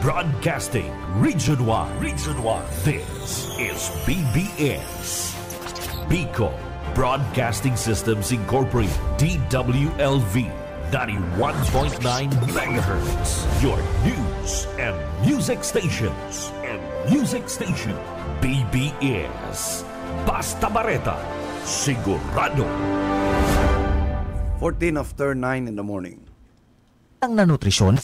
Broadcasting Region 1. Region 1. This is BBS. Bicol Broadcasting Systems Incorporated. DWLV 91.9 MHz. Your news and music stations. BBS. Basta Bareta. Sigurado. 9 in the morning. Ang na nutrisyon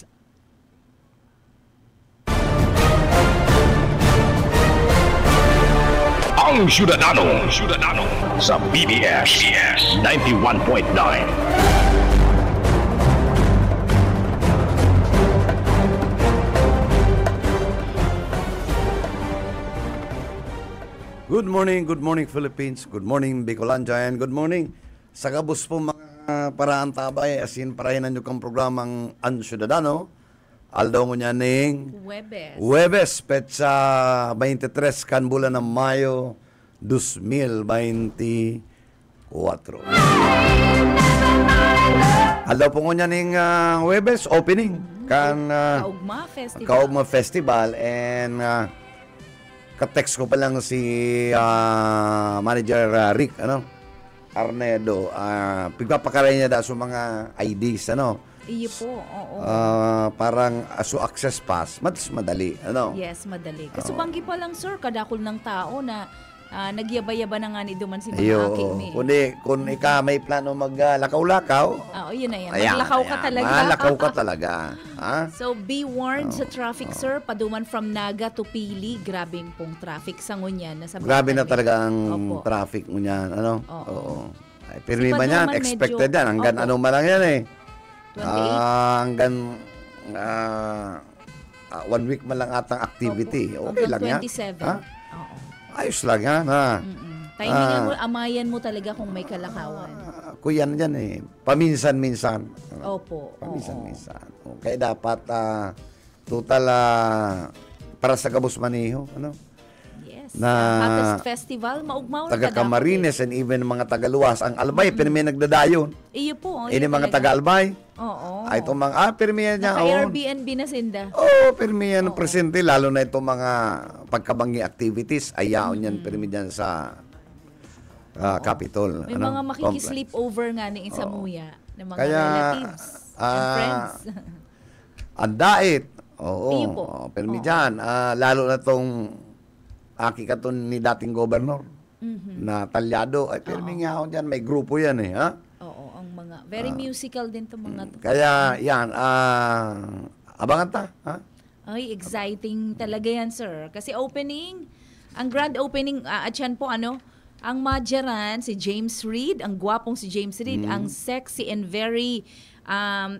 Ang Syudadano sa BBS 91.9. Good morning Philippines. Good morning Bicolandia, and good morning sa kabus po mga paraan tabay asin parahinan nyo kang programang Ang Syudadano. Aldaw mo niya ning Huwebes, petsa 23 kan bulan ng Mayo 2024. Aldaw po niya ning Huwebes, opening kan Kaugma Festival, and ka-text ko pa lang si Manager Rick Arnedo, pagpapakaray niya da sa mga IDs Iyo po, oo. Parang access pass, mas madali, Yes, madali. Kasubanggi pa lang, sir, kadakol ng tao na nagyaba-yaba na nga ni duman si mga aking kung ika may plano maglakaw-lakaw, yun na yan. Maglakaw ka talaga. Maglakaw ka talaga. So, be warned sa traffic, sir. Paduman from Naga to Pili, grabing pong traffic sa ngunyan. Grabe na talaga ang traffic ngunyan, Oo. Ay, pirmi ba yan? Expected yan. Hanggang ano malang yan 28? Hanggang 1 week malang atang activity. Okay lang yan. 27. Oo. Ayos lang yan, Timingan mo, amayan mo talaga kung may kalakawan. Kuyan yan paminsan-minsan. Opo. Paminsan-minsan. Kaya dapat total para sa Gabos Maniho, Yes. Na Hottest festival, maugmaw taga Camarines and even mga taga-Luwas. Ang Albay, pero may nagdadayon. Iyo po. Ini mga taga-Albay. Oo. Ay, itong mga, pirmihan niya. Naka-Airbnb na sinda. Pirmihan ng presente, lalo na itong mga pagkabangi activities. Ayaon yan, pirmihan sa Capitol. May mga makikisleep over nga ni Isamuya ng mga relatives and friends. Ang dait. Iyo po. Pirmihan. Lalo na itong aki katon ni dating gobernador na talyado. Ay, pirmihan ako dyan. May grupo yan Oo, ang mga very musical din to mga kaya yan, abangan ta, Ay, exciting talaga yan, sir. Kasi opening, ang grand opening, at yan po, ang madyaran, si James Reid, ang gwapong si James Reid, ang sexy and very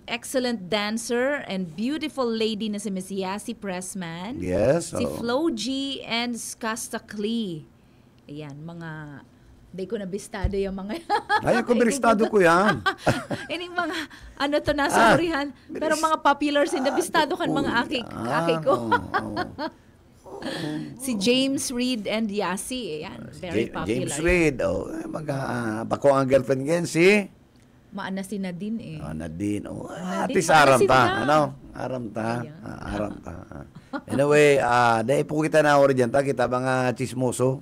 excellent dancer and beautiful lady na si Miss Yasi Pressman. Yes. Si Flo G and Skasta Klee. Ayan, mga... Hindi ko nabistado yung mga... Ay, ako biristado ko yan. Ining mga, nasa hurihan. Pero mga popular nabistado kan mga aki ko. Si James Reid and Yasi. Ayan, very popular. James Reid. Bako ang girlfriend ngayon si... Maana si Nadine Nadine. Nadine, Atis aram ta. Ayan. Aram ta. Anyway, dahil po kita na ori dyan ta, kita mga chismoso.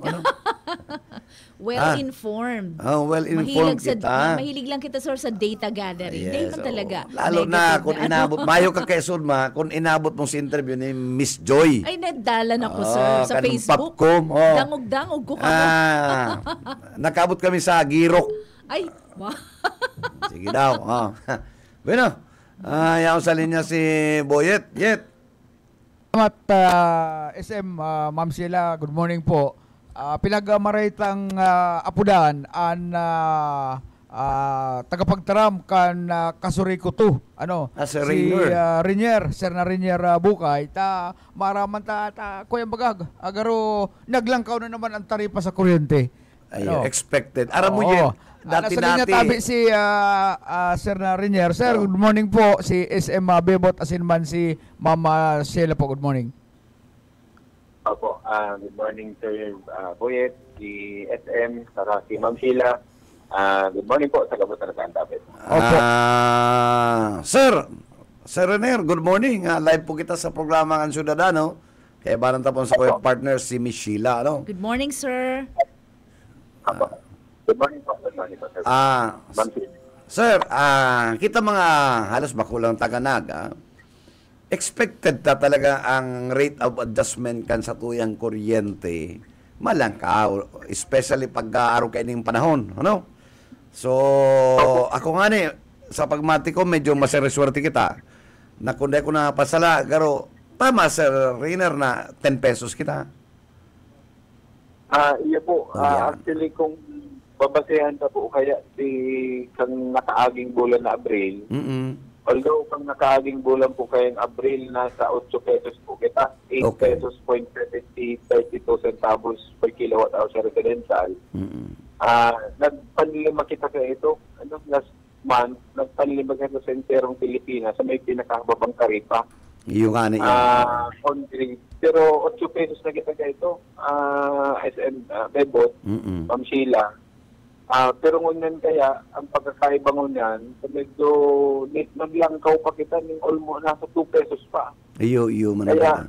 Well-informed. Well-informed kita. Mahilig lang kita, sir, sa data gathering. Yes, man talaga. Lalo na kung inabot, mayo ka kay Sudma, kung inabot mo si interview ni Miss Joy. Ay, nadalan ako, sir, sa Facebook. Popcom. Dangog-dangog ko nakabot kami sa Girok. Ay, wow. Sige daw. Bueno, ayaw sa linya si Boyet. Salamat, SM, Ma'am Sheila. Good morning po. Pinagamaritang apudan an tagapagtaram kan kasuriko to. Si Renier, Sir na Renier Bukay. Maraman kuyang bagag. Agaro, naglangkaw na naman ang taripa sa kuryente. Expected. Aram mo yan. Nasa tabi si Sir na Renier. Sir, good morning po. Si SM Bebot asinman si Mama Sheila po. Good morning. Opo. Good morning, Sir Boyet, si SM, saka si Ma'am Sheila. Good morning po sa Gabos na David. Sir, Sir Renier, good morning. Live po kita sa programa Ang Ciudadano. Kaya barang tapon sa kong partner si Miss Sheila. Ano? Good morning, sir. Good morning po. Good morning po, sir. Sir, kita mga halos makulang taganag, expected ta talaga ang rate of adjustment kan sa tuyang kuryente malangkaw, especially pag araw kayo ng panahon. Ano? So, ako nga ni, sa pagmati ko, medyo masereswerte kita. Na kundi ko na pasala, pero tama, Sir Rainer, na 10 pesos kita. Iya po. Actually, kung babasehan na po kaya kang nakaaging bulan na Abril, although kang nakaaging bulan po kayang Abril, nasa 8 pesos po kita, 8 pesos point 32 centavos per kilowatt hour sa residential. Nagpanlima kita kaya ito, last month, nagpanlima kita sa enterong Pilipinas sa may pinakababang taripa. Yung ano yun. Pero 8 pesos na kita kaya ito, SM Bebot, Ma'am Sheila. Pero ngunyan kaya, ang pagkakaiba ngunyan, medyo naglangkaw pa kita ng almost nasa 2 pesos pa. Iyo, kaya,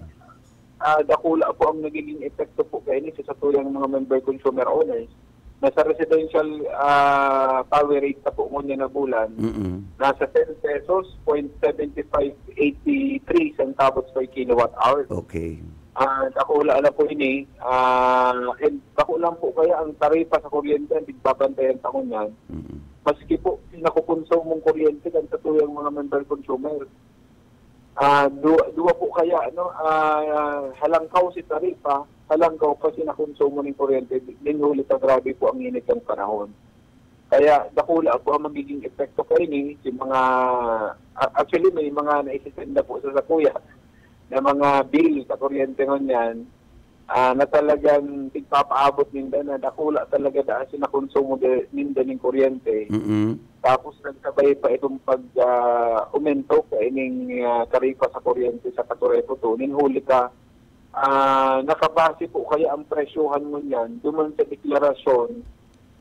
dakula po ang nagiging epekto po kayo sa tuyang mga member consumer owners. Nasa residential power rate na po ngunyan na bulan, nasa 10 pesos, 0.7583 centavos per kilowatt hour. Okay. Dakula na po ini, and dakula po kaya ang taripa sa kuryente ang bigbabantayan taon yan. Maski po, nakukonsume mong kuryente kan sa tuyang mga member consumer. Dua po kaya, halangkaw si taripa, halangkaw pa si nakonsumo ng kuryente, ninulit na grabe po ang init ng panahon. Kaya dakula po ang magiging epekto ko ini, si mga, actually may mga naisisend na po sa sakuya, na mga bill sa kuryente ngunyan, na talagang tigpapaabot ninda na dakula talaga daan sinakonsumo ninda ng kuryente. Tapos nagsabay pa itong pag-umento kaining tarifa sa kuryente sa Katurepo to. Ninhuli ka, nakabase po kaya ang presyohan ngunyan duman sa deklarasyon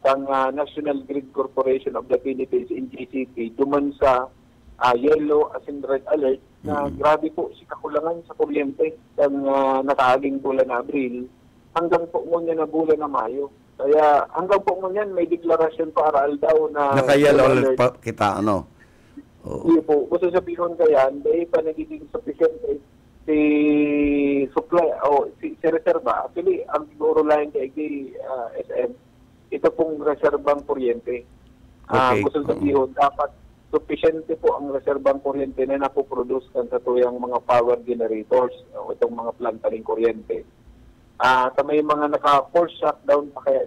ng National Grid Corporation of the Philippines in GCP, duman sa yellow as in red alert, na grabe po si kakulangan sa kuryente ng nakaaging bulan na Abril hanggang po ngunyan na bulan na Mayo. Kaya hanggang po ngunyan may deklarasyon pa aral daw na naka-yellow alert pa kita, ano? Hindi po. Gusto sabihin kaya, hindi pa nagiging sufficient si supply o si reserva. Actually, ang siguro lang kay SM, ito pong reserbang kuryente. Gusto sabihin, dapat sufficiente po ang reserbang kuryente na napoproduce kan sa tuyang mga power generators o itong mga planta ng kuryente. Sa may mga naka-force shutdown pa kaya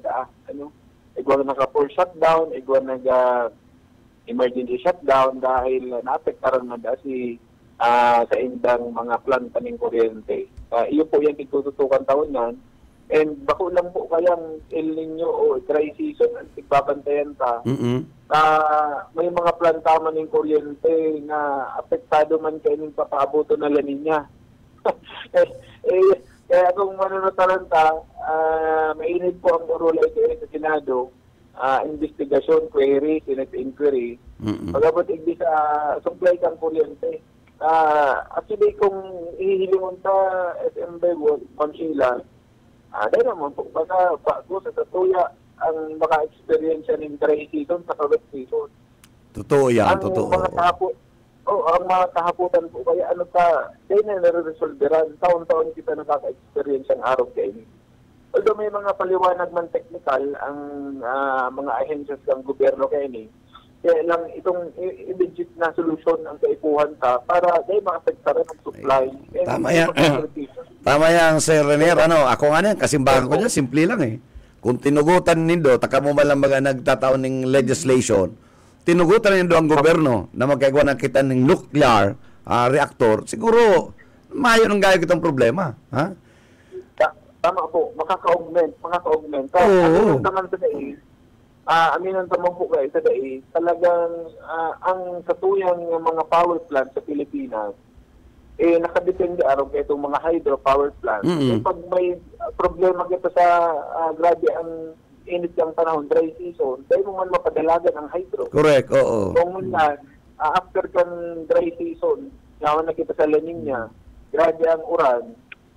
igwa naka-force shutdown, igwa nag-emergency shutdown dahil naapektaran na sa indang mga planta ng kuryente. Iyo po yung itututukan taon yan. And bako lang po kayang El Nino o dry season ang tigbabantayan ta. May mga planta man ng kuryente na apektado man kayo ng papabuto na La Niña. Kaya kung manunutaran ta, mainit po ang urulay kayo sa Senado, investigasyon, query, Senate inquiry. Pagabot igdi sa supply kang kuryente. Actually, kung ihilingon ta SM Bebot, Ma'am Sheila, dahil naman po, baka bago sa tatuya ang maka-experience ng dry season sa wet season. Totoo yan, ang totoo. Ang mga kahaputan po, kaya dahil na nare-resolveran, taon-taon kita nakaka-experience ang araw kayo. Although may mga paliwanag man technical ang mga ahensyas ng gobyerno kayo ni, kaya lang itong immediate na solusyon ang kaipuhan ta para dahil maapektaran ang supply. Tama yan. Tama yan, Sir Renier. Ako nga yan, kasimbahan ko dyan, simple lang eh. Kung tinugutan nindo, taka mo malang mga nagtataon ng legislation, tinugutan nindo ang gobyerno na magkagawa ng kita ng nuclear reactor, siguro, mayo nang gaya kitang problema. Ha? Tama po, makaka-augment. Oo. Aminan naman po kayo today, talagang ang katuyang mga power plant sa Pilipinas, nakadepende araw kaya itong mga hydropower plant. Pag may problema kita sa grabe ang init ng panahon, dry season, dahil mo man mapadalagan ang hydro. Correct, oo. Kung after kan dry season, naman na kita sa La Nina, grabe ang uran,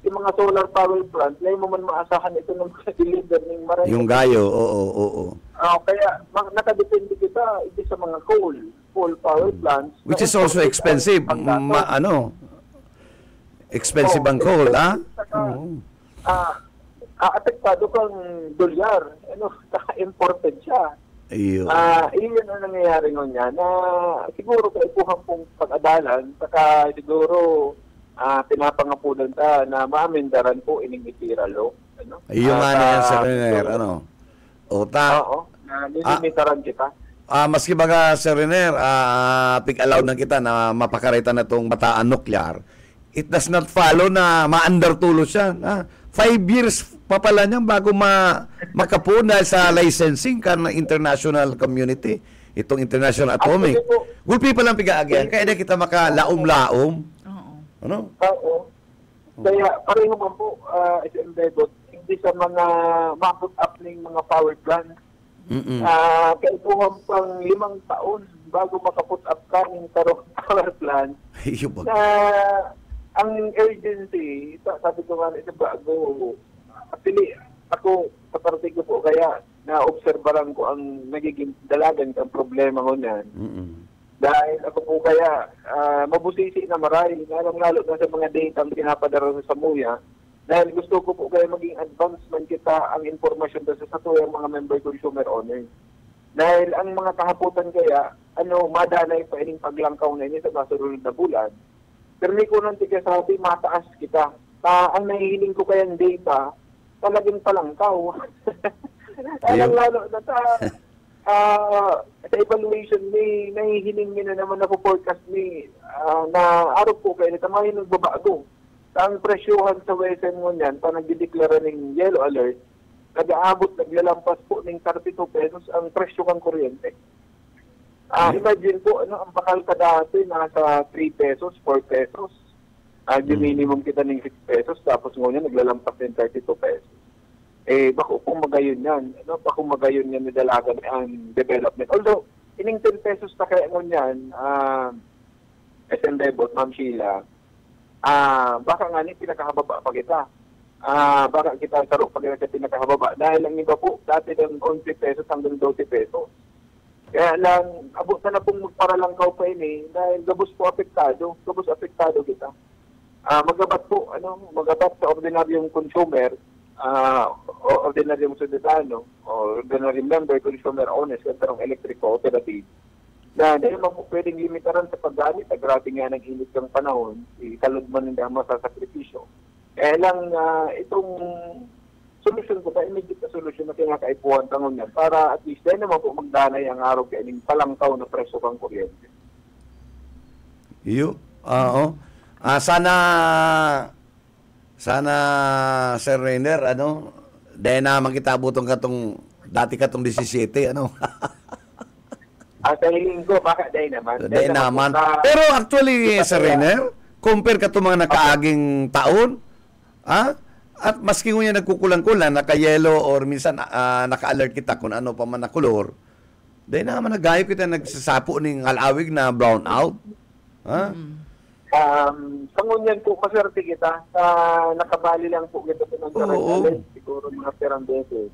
yung mga solar power plant, layo mo man maasahan ito ng deliver ng marami. Yung gayo, oo. Kaya nakadepende kita ito sa mga coal power plants. Which is also expensive. Expensive ang coal, ha? Apektado kang dolyar. Imported siya. Iyo. Iyon ang nangyayari ngayon niya na siguro kaipuhan pong pag-adalan saka siguro pinapangapunan ta na maamindaran po ining itiralo. Iyo nga na yan, Sir Renier. Oo, na nilimitaran kita. Maski baga, Sir Renier, pig-allow na kita na mapakarita na itong Bataan Nuclear, it does not follow na ma-undertulo siya. 5 years pa pala niyan bago makapuna sa licensing kan international community. Itong International Atomic. Gulpi pa lang pigaagyan. Kaya na kita makalaom-laom. Ano? Oo. Kaya pareho man po, SM Bebot, hindi sa mga ma-put up ng mga power plant. Kaipuhan pang 5 taon bago makaput up ka ng power plant. Ang urgency, sabi ko nga ito bago, actually, ako, sa parte ko po, kaya na-obserbaran ko ang nagiging dalagan ang problema ko niyan. Dahil ako po kaya, mabusisi na marami, lalo na sa mga data ang pinapadara sa Samuya, dahil gusto ko po kaya maging advancement kita ang informasyon sa tuyang mga member consumer owners. Dahil ang mga kahaputan kaya, madanay pa ining paglangkaw na ini sa masunod na bulan. Pero may kunang sabi, mataas kita. Ang nahihiling ko kayang data, talagang palangkaw. Lalo na sa evaluation ni, nahihiling na naman na po forecast ni na araw po kayo, tamahin nagbabago. Ang presyohan sa Western mo niyan, pa nagdideklara ng yellow alert, nag-aabot, naglalampas po ng 32 pesos ang presyo kang kuryente. Imagine po, ang bakal ka dati nasa 3 pesos, 4 pesos. Yung minimum kita ng 6 pesos, tapos ngayon naglalampas ng 32 pesos. Bako kung magayon yan. Bako magayon yan nidalagan ang development. Although, ining 10 pesos na kaya ngayon yan, SM Bebot, Ma'am Sheila, baka nga ni pinakahababa pa kita. Baka kita sarok pag kita pinakahababa. Dahil ang iba po, dati ng 11 pesos hanggang 12 pesos. Kaya lang, abot na pong magparalangkaw pa ini dahil gabos po apektado. Gabos apektado kita. Magabat po, magabat sa ordinaryong consumer, ordinaryong sundetano, o ordinaryong member, consumer owners, kantarong electric cooperative, na hindi naman po pwedeng limitaran sa paggamit. Grabe nga ng init ng panahon, ikalod man hindi ang masasakripisyo. Kaya lang, itong solusyon ko, immediate na solusyon na kinakaipuhan tangon yan para at least dahil naman po magdanay ang araw kaya ng palangkaw na presyo kang kuryente. Iyo? Oo. Sana Sir Renier, dahil na magkitabutong dati katong 17, Sa linggo, baka dahil naman. Dahil naman. Pero actually, Sir Renier, compare ka itong mga nakaaging taon, at maski kung yan nagkukulang-kulang, naka-yellow or minsan naka-alert kita kung ano pa man na kulor, dahil naman nagayo kita nagsasapo ng alawig na brown out. Sa ngunyan po, maswerte kita. Nakabali lang po kita ng karang siguro mga perang beses.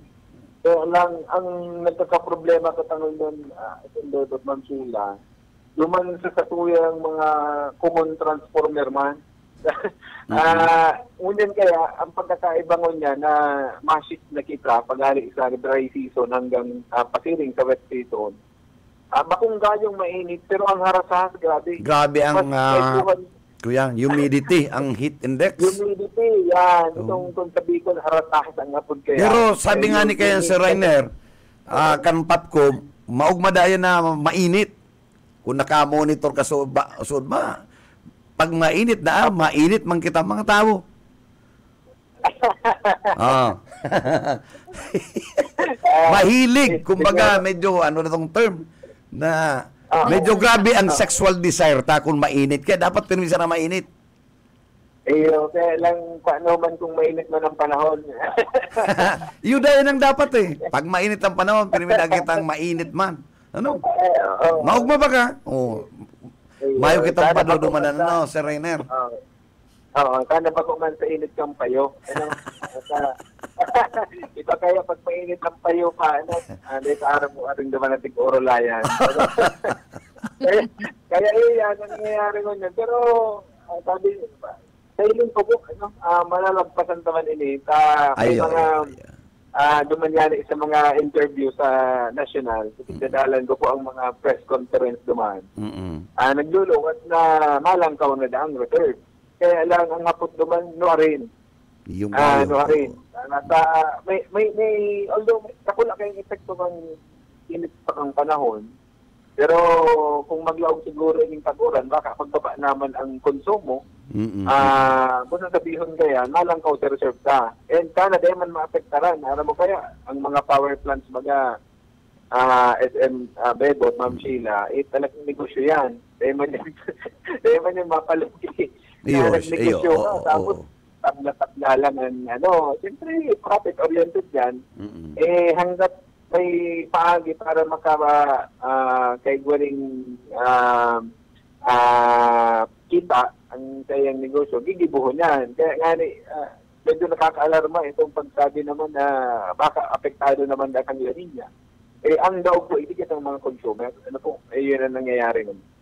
Kaya lang, ang nagkakaproblema sa tanong nun, Dr. Ma'am Sheila, luman sa katuyang mga common transformer man. Ngunyan kaya, ang pagkakaiba niya na mashift na kita paghali sa dry season hanggang pasiring sa wet season. Makunggayong mainit, pero ang harasahas, grabe. Grabe ang humidity, ang heat index. Humidity, yan. Itong sabi ko, harasahas ang napod kaya. Pero sabi nga ni kaya Sir Renier, kanpat ko, maugmadayan na mainit. Kung naka-monitor ka suod ba, pag mainit na, mainit man kita mga tao. Mahilig, kumbaga medyo na tong term na medyo grabe ang sexual desire ta kung mainit. Kaya dapat pinimisa na mainit. Kaya lang paano man kung mainit man ang panahon. Yun dahil ang dapat Pag mainit ang panahon, pinimisa kitang mainit man. Maugma ba ka? Mayo kitang sana padudumanan, pag-umanda- no, Sir Rainer? Oo, sana pag kuman sa init kang payo. Ano, iba kaya pag mainit ang payo pa, ano, dahil sa araw mo ating duman natin orolayan. kaya yan, ang nangyayari ngunyan. Pero, sabi, sa iling ko po, ano, malalagpasan naman ini. May mga, duman sa mga interview sa national. Dadalan ko po ang mga press conference duman. Nagluluwas na malangkaw na daang reserve. Kaya lang ang hapot duman, no rin. Yung No rin. Although nakula kayong epekto ng init pa ang panahon, pero kung maglaog siguro yung taguran, baka pagbaba naman ang konsumo, kung sabihin kaya, malangkaw sa reserve ka. And kana di man maapektaran. Alam mo kaya, ang mga power plants, mga SM Bebot, Ma'am Sheila, talagang negosyo yan. Di man yung mapalugi. Nagnegosyo ka. Tapos, tabla-tabla lang ang siyempre, profit-oriented yan. Hanggat may paagi para kaigwaring kita ang kayang negosyo, gigibuhon yan. Kaya nga medyo nakaka-alarma itong pagsabi naman na baka apektado naman na ang linya. Ang daw po, itigit ang mga consumer. Ano po, yun ang nangyayari naman.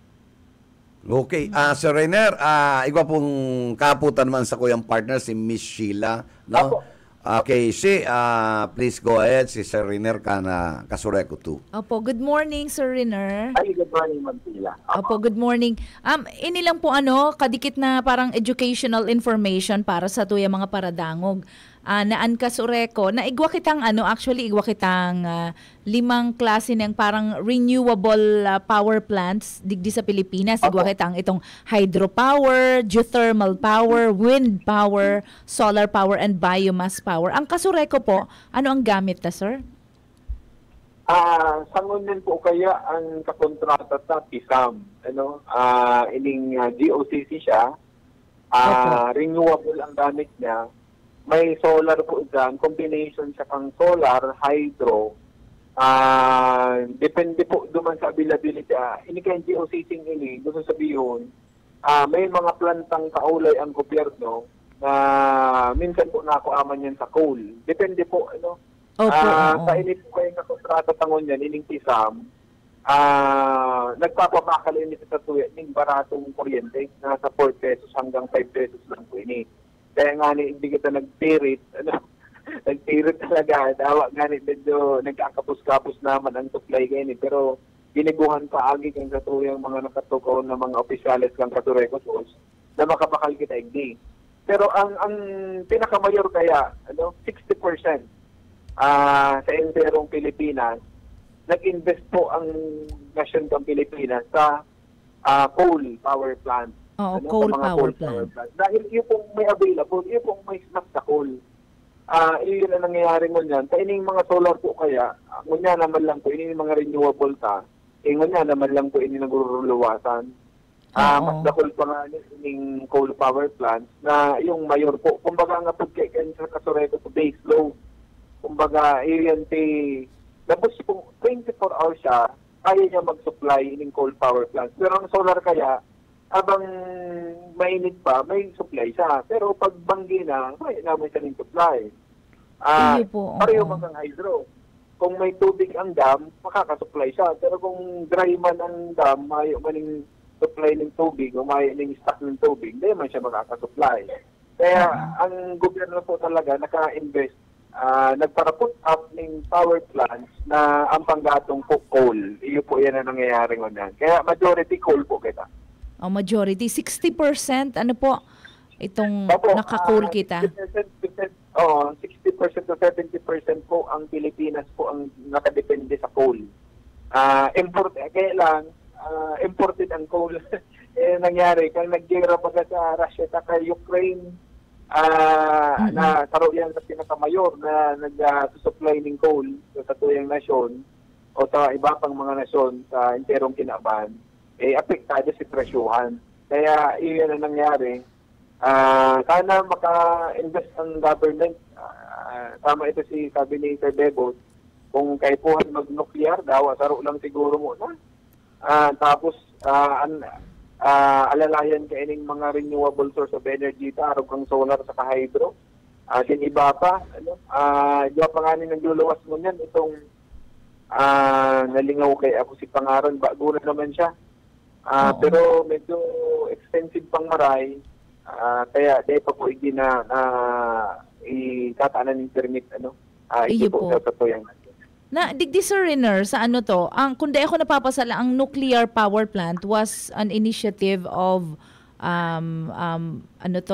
Okay. Sir Rainer, igwa pong kaputan man sa kuyang partner, si Miss Sheila. No? Apo. Okay, please go ahead. Si Sir Rainer ka na kasureko to. Opo, good morning, Sir Riner. Ay, good morning, Ma'am Sheila. Opo, good morning. Ini lang po kadikit na parang educational information para sa tuya mga paradangog. Naan ka sureko, na igwa kitang igwa kitang 5 klase ng parang renewable power plants digdi sa Pilipinas. Igwa kitang itong hydropower, geothermal power, wind power, solar power, and biomass power. Ang kasureko po, ano ang gamit ta, sir? Sangunan po kaya ang kakontrata sa PISAM. Ining GOCC siya. Renewable ang gamit niya. May solar po dyan, combination siya pang solar, hydro. Depende po duman sa availability. Ini kaya GOCC ini, gusto sabihin, may mga plantang kaulay ang gobyerno na minsan po nakuaman yan sa coal. Depende po, sa ini po kayong kakontrata tangon yan, ining PISAM, nagpapabakal ini sa tuya, ining baratong kuryente, nasa 4 pesos hanggang 5 pesos lang po ini. Kaya nga hindi kita nagtirit, nagtirit talaga. Dawa nga medyo nagkakapos-kapos naman ang supply ngayon. Pero giniguhan pa agi kang katuyang mga nakatukaw na mga opisyales kang katurekos na makapakal kita igdi. Pero ang pinakamayor kaya, 60% sa enterong Pilipinas, nag-invest po ang nasyon ng Pilipinas sa coal power plant. Coal power plant. Dahil yung pong may available, yung pong may snack sa coal. Yun ang nangyayari ngunyan. Sa ining mga solar po kaya, ngunyan naman lang po, ining mga renewable ngunyan naman lang po, ining naguruluwasan. Mas dakol pa nga ining coal power plants na yung mayor po. Kumbaga nga po kaya sa kasureko sa base load. Kumbaga, yun tapos kung 24 hours siya, kaya niya mag-supply ining coal power plants. Pero ang solar kaya, habang mainit pa, may supply siya. Pero pag banggi na, may naman siya ng supply. Pareho mga hydro. Kung may tubig ang dam, makakasupply siya. Pero kung dry man ang dam, mayo man yung supply ng tubig, o mayo ng stock ng tubig, hindi man siya makakasupply. Kaya ang gobyerno po talaga naka-invest, nagpara-put up ng power plants na ang panggatong po coal. Iyo po yan ang nangyayari ngayon. Kaya majority coal po kita. Majority, 60%, itong naka-coal kita? 60% to 70% po ang Pilipinas po ang nakadepende sa coal. Kaya lang, imported ang coal. Nangyari, kung nag-gera pa sa Russia at Ukraine, na taro yan sa pinakamayor na nag-supply ng coal sa tuyang nasyon o sa iba pang mga nasyon sa interong kinaban, apektado si presyuhan. Kaya iyon ang nangyari. Sana maka-invest ang government. Tama ito sabi ni Sir Bebot, kung kaipuhan mag-nuclear daw, saro lang siguro muna. Tapos, alalayan kaining mga renewable source of energy ta arog kang solar sa hydro. Sin iba pa iba pa nga nagluluwas mo niyan itong nalingaw kay ako si Pangaron bago na naman siya. Pero medyo expensive pang maray. Kaya dahil pa po hindi na itatanan ng permit Iyo po po. sa totoo Na digdi Sir Renner, sa ano to, kung di ako napapasala, ang nuclear power plant was an initiative of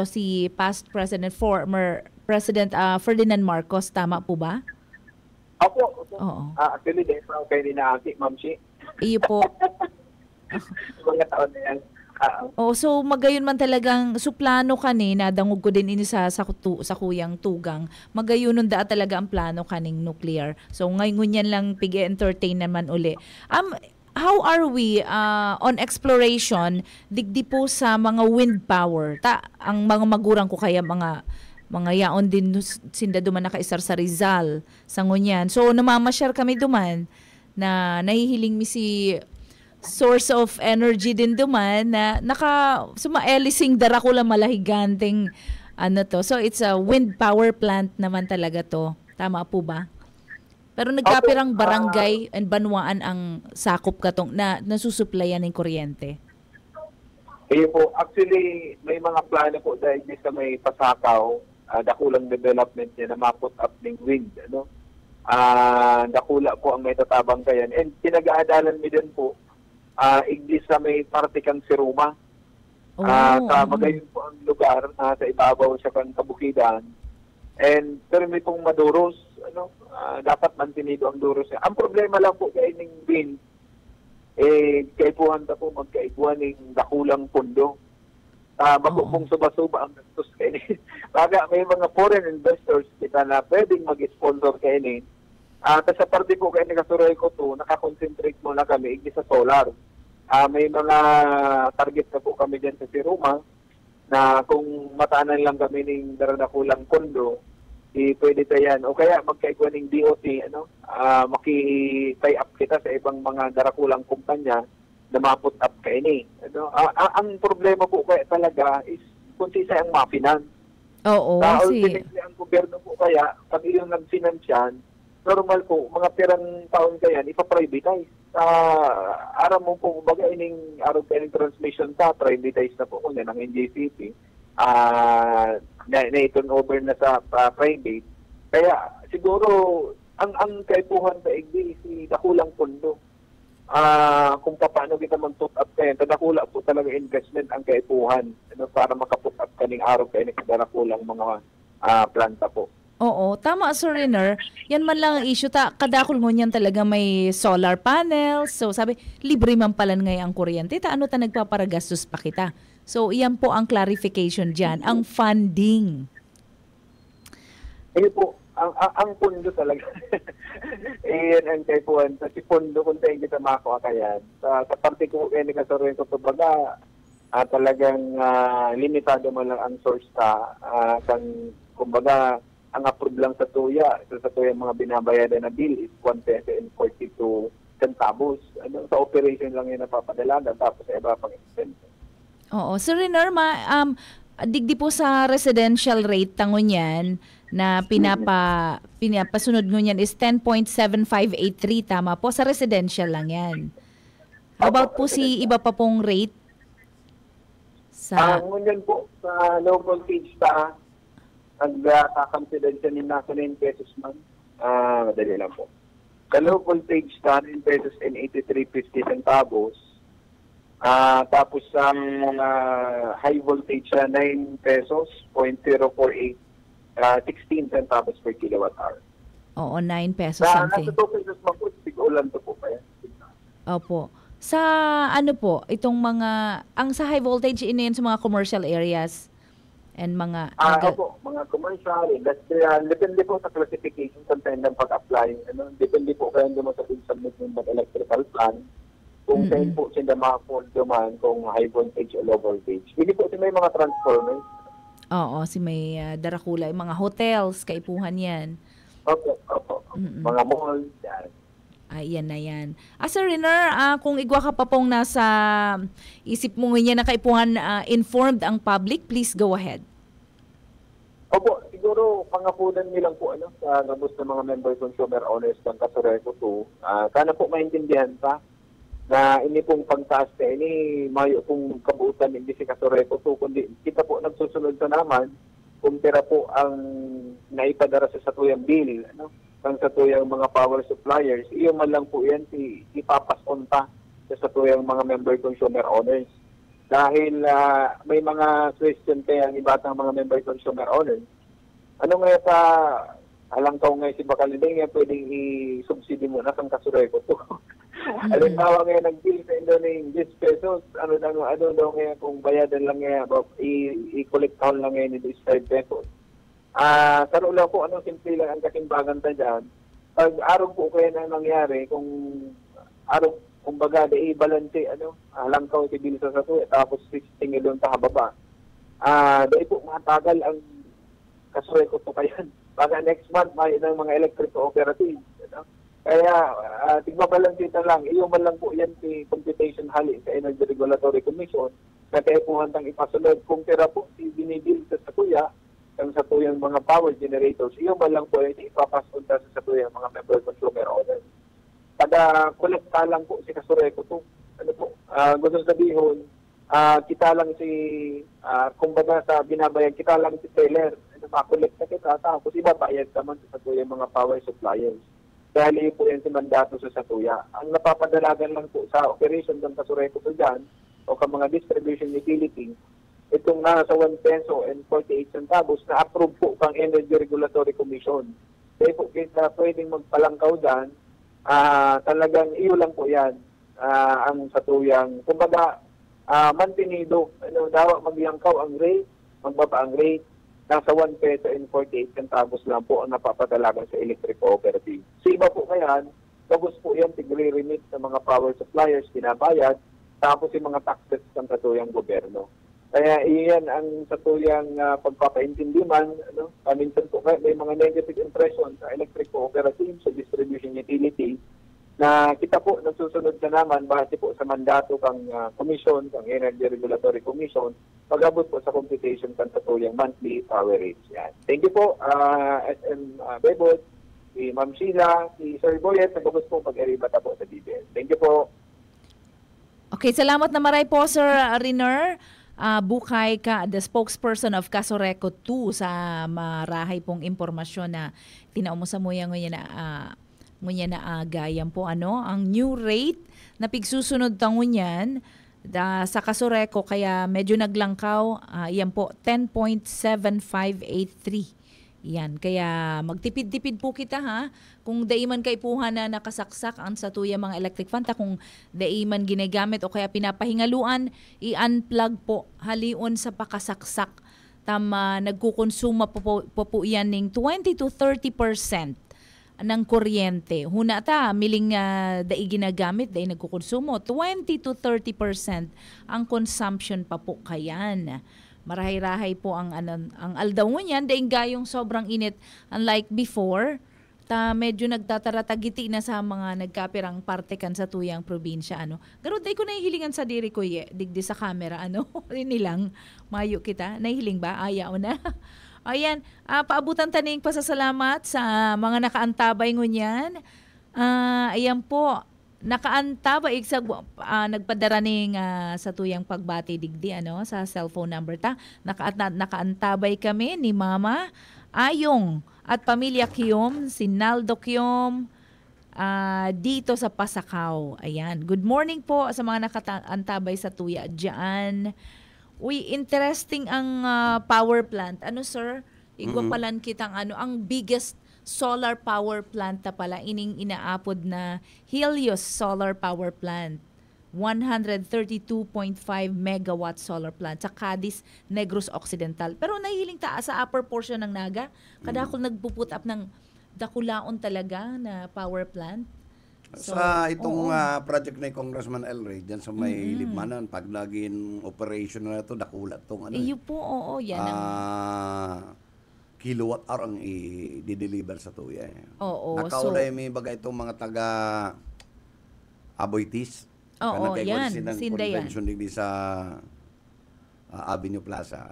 si past former President Ferdinand Marcos, tama po ba? Opo. Oo. Actually, dahil pa kayo ni Naaki, Ma'am Shi. Iyo po. Mga taon na yan. So magayon man talagang suplano kanina dangog ko din ini sa kuyang tugang. Magayon nun da talaga ang plano kaning nuclear. So ngayon yan lang pig-entertain naman uli. How are we on exploration digdi po sa mga wind power? Ang mga magurang ko kaya mga yaon din sinda duman nakaisar sa Rizal sa ngunyan. So namamashare kami duman na nahihiling mi si source of energy din duman na sumaelising darakula malahiganteng So it's a wind power plant naman talaga to. Tama po ba? Pero nagkapirang barangay and banwaan ang sakop katong na nasusuplayan ng kuryente. Po, actually may mga plano po dahil sa may Pasakaw, dakulang development niya na ma-put up ng wind, dakula po ang may tatabang kayan. And pinag-aadalan mi din po igdi sa may parte kang Siruma. Magayon po ang lugar sa ibabaw sa kabukidan. And pero may pong maduros, dapat mantinido ang duros. Ang problema lang po kay ning bin, kaipuhan ta po magkaiguan ng dakulang pundo. Bago pong suba-suba ang gastos kay ni. Baga may mga foreign investors kita na pwedeng mag-sponsor kay ni. Sa parte po kay ni Kasuroy ko to, nakakonsentrate muna kami igdi sa solar. May mga target na po kami dyan sa Siruma na kung mataanan lang kami ng daradakulang pondo, pwede tayan. O kaya magkaigwa ng DOT, maki-tie up kita sa ibang mga darakulang kumpanya na ma-put up kayo ni. Ang problema po kaya talaga is kung sisa ang ma-finance. Ultimately, ang gobyerno po kaya, pag yung nag-finansyan, normal po, mga pirang taon kaya, ipa-privatize. Aram mo po, baga ining araw kayo transmission privatize na po kuna ng NJCP. Na-turn over na sa private. Kaya siguro, ang kaipuhan sa igdi, si dakulang pondo. Kung paano kita mag-put up kayo, dakula po talaga investment ang kaipuhan para makaput up kaning araw kayo ng dakulang mga planta po. Oo, tama Sir Renner. Yan man lang ang issue. Kadakol mo niyan talaga may solar panels. So sabi, libre man pala ngayon ang kuryente. Ano nagpaparagastos pa kita? So iyan po ang clarification dyan. Ang funding. Po, ang pondo talaga. Iyan ang kaipuan. Kasi pondo kung tayo kita makakakayan. Sa parte ko, ni Kasaroy ko ito baga, talagang limitado mo lang ang source kumbaga, ang approve lang sa tuya. Sa tuya mga binabayaran na bill is 1 peso and 42 centavos. Sa operation lang yun napapadalagan tapos iba pang expense. Oo. Sir Renner, digdi po sa residential rate tangon yan na pinapasunod ngunyan is 10.7583. Tama po. Sa residential lang yan. How about po si iba pa pong rate? Ngunyan po sa low voltage nagkakampidan siya ni nasa 9 pesos man. Madali lang po. Sa low voltage, 9 pesos and 83.50 centavos. Tapos sa high voltage, 9 pesos, 0.048, 16 centavos per kilowatt hour. Oo, 9 pesos something. Nasa 2 pesos man po, ulan to po kaya. Opo. Sa itong ang sa high voltage, iniyan sa mga commercial areas. And mga mga commercial, industrial, depende po sa classification kung tayo ng pag-apply. Depende po kayo mo sa submit ng electrical plan. Kung tayo po sila ma-afford naman kung high voltage o low voltage. Hindi po may mga transformers. Oo, may darakula, mga hotels, kaipuhan yan. Opo. Mga malls, yan. Ayan na yan. Sir Riner, kung igwa ka pa pong nasa isip mo ngayon na kaipuhan informed ang public, please go ahead. Opo, siguro pangapunan nilang po sa gabos ng mga member consumer owners ng Casureco 2. Sana po maintindihan pa na ini pong pagtaas na ini mayo pong kabuutan hindi si Casureco 2, kundi kita po nagsusunod sa naman kung tira po ang naipadara sa satuyang bill, ang satuyang mga power suppliers, iyo man lang po yan ipapason pa sa satuyang mga member consumer owners. Dahil may mga question kaya ang ibatang mga member consumer owners. Ano nga sa alangkaw nga si Bacalinding nga pwedeng i-subsidy mo na kang Casureco 2. Alimbawa nga nag-bill sa indo ng 10 pesos, ano daw nga kung bayadan lang nga, i-collect down lang nga ni 5 pesos. Saro lang po, simple lang ang katimbangan ta dyan. Pag araw po kaya na nangyari, kung araw, kumbaga, i-balance, halangkaw si bill sa satuya, tapos 16 doon sa hababa. Dahil po matagal ang Casureco po kayan. Baka next month, may ng mga electric cooperative. Kaya, tigbabalansin na lang. Iyo man lang po yan si Computation Hali sa Energy Regulatory Commission na kaipuhan tang ipasunod. Kung tira po si binibil sa satuya, ang satuyang mga power generators, iyo man lang po yan ipapasunta sa satuyang mga member consumer owners. Kada kolekta lang po si Casureco 2. Gusto sabihin, kita lang si, kumbaga sa binabayag, kita lang si seller. Makolekta kita, tapos ibabayad naman sa satuyang mga power suppliers. Dahil po yan si mandato sa satuya. Ang napapadalagan lang po sa operation ng Casureco 2 dyan, o ka mga distribution utility, itong nasa 1 peso and 48 centavos na approve po pang Energy Regulatory Commission. Kaya po kita pwedeng magpalangkaw dyan, talagang iyo lang po yan ang satuyang. Kumbaga, mantinido, dapat maglangkaw ang rate, magbaba ang rate, nasa 1 peso and 48 centavos lang po ang napapadalagan sa electric cooperative. Sa iba po ngayon, tapos po yan, tigre-remit sa mga power suppliers, pinabayad, tapos yung mga taxes ng satuyang gobyerno. Kaya iyan ang satuyang pagpapaintindi man, minsan po may mga negative impression sa electric cooperative, sa distribution utility, na kita po nagsusunod na naman base po sa mandato kang commission, kang Energy Regulatory Commission, pag-abot po sa computation kang satuyang monthly power rates. Yan. Thank you po, SM Bebot, si Ma'am Sheila, si Sir Boyet, nagpapos po pag-eribata po sa DBS. Thank you po. Okay, salamat na maray po, Sir Riner. Bukay ka, the spokesperson of Casureco 2 sa marahay pong impormasyon na tinaumusa mo yan ngunya na gayam po ang new rate na pigsusunod tangon yan sa Casureco kaya medyo naglangkaw yan po 10.7583. Yan, kaya magtipid-tipid po kita kung daiman kaipuhan na nakasaksak ang satuya mga electric fan, kung daiman ginagamit o kaya pinapahingaluan, i-unplug po halion sa pakasaksak. Tama, nagkukonsuma po yan ng 20 to 30% ng kuryente. Huna ta, miling dai ginagamit, dai nagkukonsumo, 20 to 30% ang consumption pa po kayan. Marahay-rahay po ang aldaw niyan, dahil gayong sobrang init unlike before, medyo nagtataratagiti na sa mga nagkapirang parte kan sa tuyang probinsya. Garo day ko nahihilingan sa diri ko digdi sa camera, nilang mayo kita. Nahihiling ba? Ayaw na. Ayan, paabutan taning pasasalamat sa mga nakaantabay ngunyan. Ayan po, nakaanta ba nagpadaraning sa tuyang pagbati digdi sa cellphone number ta. Nakaantabay kami ni Mama Ayong at pamilya Kiyom, si Naldo Kiyom dito sa Pasakaw. Ayan. Good morning po sa mga nakaantabay sa tuya diyan. Uy, interesting ang power plant. Sir? Igwapalan kitang ang biggest solar power plant na pala, ining inaapod na Helios Solar Power Plant. 132.5 megawatt solar plant sa Cadiz, Negros Occidental. Pero nahihiling taas sa upper portion ng Naga. Kadakol nagpuput up ng dakulaon talaga na power plant. So, sa itong project ni Congressman El Rey, dyan sa may Libmanan, pag naging operation na ito, dakulat itong iyo po, oo, yan. kilowatt hour ang i-deliver sa tuya. Oo, Nakaulay may baga itong mga taga Aboitis. Oo, yan. Silang Sinda yan. convention digdi sa Avenue Plaza.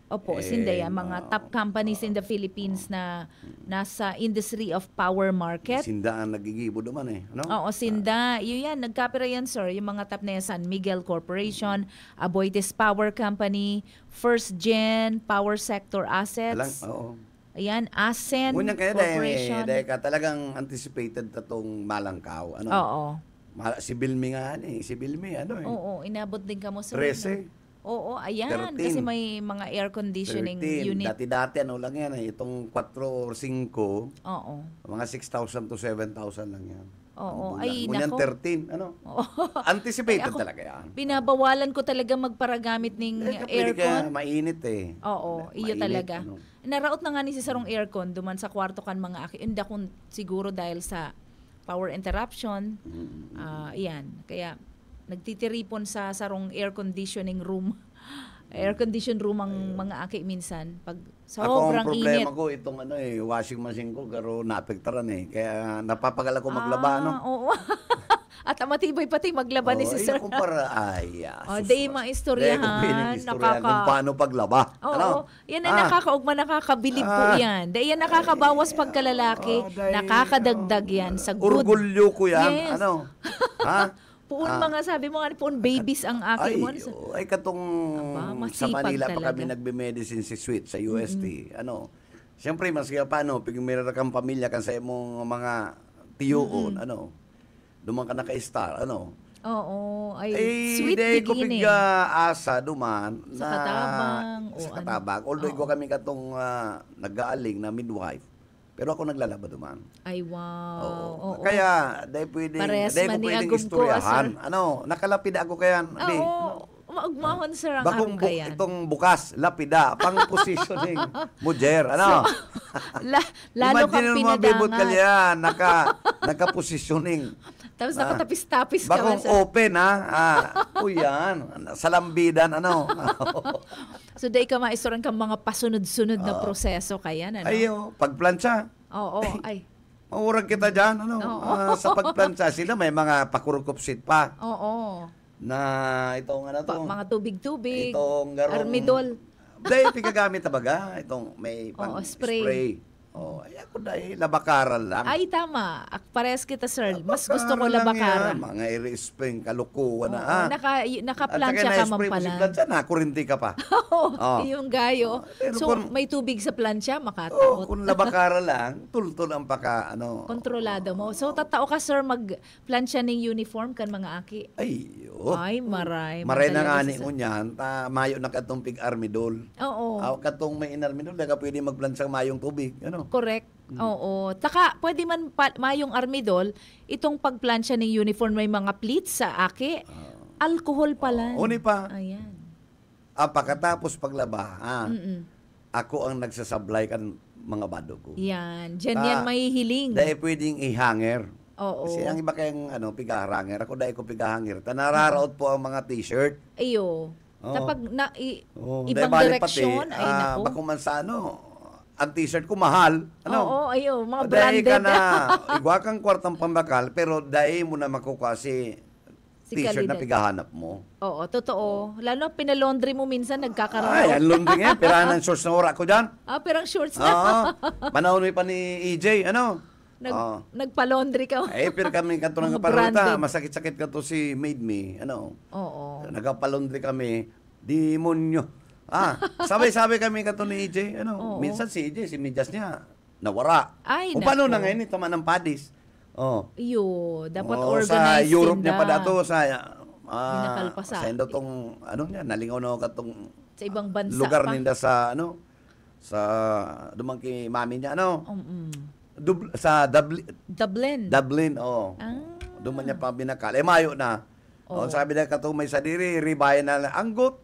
Opo, sinda yan. Mga top companies in the Philippines na nasa industry of power market. Sinda ang nagigibo naman Oo, Sinda. Yun yan, nagkapira yan, sir. Yung mga top na yan, San Miguel Corporation, Aboitiz Power Company, First Gen, Power Sector Assets. Oo. Ayan, Ascent Ngunyan kaya Corporation. dahil ka talagang anticipated na itong Malangkaw. Oo. Si Bilmi nga si Bilmi Oo, inabot din ka mo, sir. 13. Oo, ayan. 13. Kasi may mga air conditioning 13. unit. Dati-dati lang yan itong 4 or 5, Oo. mga 6,000 to 7,000 lang yan. Oo. Ay, Ay, ngunyan nako. 13, Oo. Anticipated Ay, ako, talaga yan. Binabawalan ko talaga magparagamit ng Pwede ka, aircon. mainit Oo, iyo Mainit, talaga. ano. Naraot na nga ni si Sarong aircon duman sa kwarto kan mga aki. Hindi akong siguro dahil sa power interruption. Iyan. Kaya nagtitiripon sa sarong air conditioning room. Air condition room ang mga aki minsan pag Ako ang sobrang problema init. ko itong washing machine ko pero naapektaran Kaya napapagala ko maglaba Oo. At matibay pati maglaba ni si Sir. Kumpara, Day maistoryahan, kung paano paglaba. Oo, yan ang nakakabilib po yan. Dahil yan nakakabawas pagkalalaki, nakakadagdag yan sa good. Orgulyo ko yan. Yes. Ha? Puun mga sabi mo nga, puun babies ang aki mo. Ay katong Aba, sa masipag Manila pa talaga. kami nagbe-medicine si Sweet sa UST. Siyempre, mas kaya paano, pag meron kang pamilya kan sa imong mga tiyoon, duman ka naka-star, Oo, ay sweet ko beginning. asa duman Sa Katabang, sa o Katabang. Although ko kami katong nag-aaling na midwife, pero ako naglalaba duman. Ay, wow. Oo. Kaya, dahil Parehas ko man ni pwedeng Agum ko, istoryahan. sir. Nakalapid ako kaya. Oo, maugmahon sir ang Bakong arong kayan. itong bukas, lapida, pang positioning, mujer, Lalo kang Imagine mo bibot ka pinadangan. liyan, naka-positioning. Tapos nakatapis-tapis ka. Bakong sir. open, yan, sa lambidan, So, dahil ka maistoran kang mga pasunod-sunod na proseso kaya, pagplansya. Oo, ay. Maurag kita dyan, sa pagplansya. Sila may mga pakurukupsit pa. Oo. Na itong Mga tubig-tubig. Itong garong Armidol. Dahil pikagamit tabaga itong may Oo, spray. spray. Ay ako dahil labakaran lang. Ay, tama. Parehas kita, sir. Mas gusto ko Labakaran lang labakara. yan. Mga spring kalukuhan na. Oo, nakaplansya ka man pala. Plansya na, kurinti ka pa. Oo, yung gayo. Pero So, kung- may tubig sa plansya, makataot. Kung labakara lang, tultul ang paka, Kontrolado mo. So, tatao ka, sir, magplansya ng uniform kan mga aki. Ay, maray. Maray na nga Talaga ni sa- unyan, mayo na katong pig armidol. Oo. Katong may inarmidol, daga pwede magplansang mayong tubig. Correct. Oo. Taka, pwede man mayong armidol, itong pagplansya ng uniform may mga pleats sa aki. Alcohol pala. Uni pa. Ayan. Pagkatapos paglaba, ako ang nagsasablay kan mga bado ko. Yan. Diyan yan mahihiling. Dahil pwedeng i-hanger. Oo. Kasi ang iba kayong pigahanger, ako dahil ko pigahanger. Nararaot po ang mga t-shirt. Ayo. Kapag Dahil ibang bali direksyon, ay naku. Bako man sa ang t-shirt ko mahal. Oo, ayo. Mga Dahil branded. ka na, igwa kang kwartang pambakal, pero dahil mo na makukuha si Si t-shirt na kalidad. pigahanap mo. Oo, totoo. Lalo, pinalaundry mo minsan, nagkakaroon. Ay, ang lundi nga, pirahan ng shorts na ora ko dyan. Perang shorts na. Oo. Panahon mo pa ni EJ, Nagpa-laundry ka. pero kami kanto ng Mga kaparuta, branded. masakit-sakit ka to si Made Me, Oo. nagapalondri kami, demonyo. Sabay-sabay kami kanto ni EJ, Oo. minsan si EJ, si Midyas niya, nawara. Ay, O paano nako. na ngayon, tama ng padis. Iyo, dapat Sa organized Europe niya tinda. pa dato, sa Binakalpasa. sa endo tong, niya, nalingaw na katong Sa ibang bansa lugar pa. ninda sa, sa dumang kay mami niya, sa Dublin. Dublin, Ah. Duman niya pa binakal. Mayo na. Sabi na katong may sadiri, ribayan na lang. Anggot.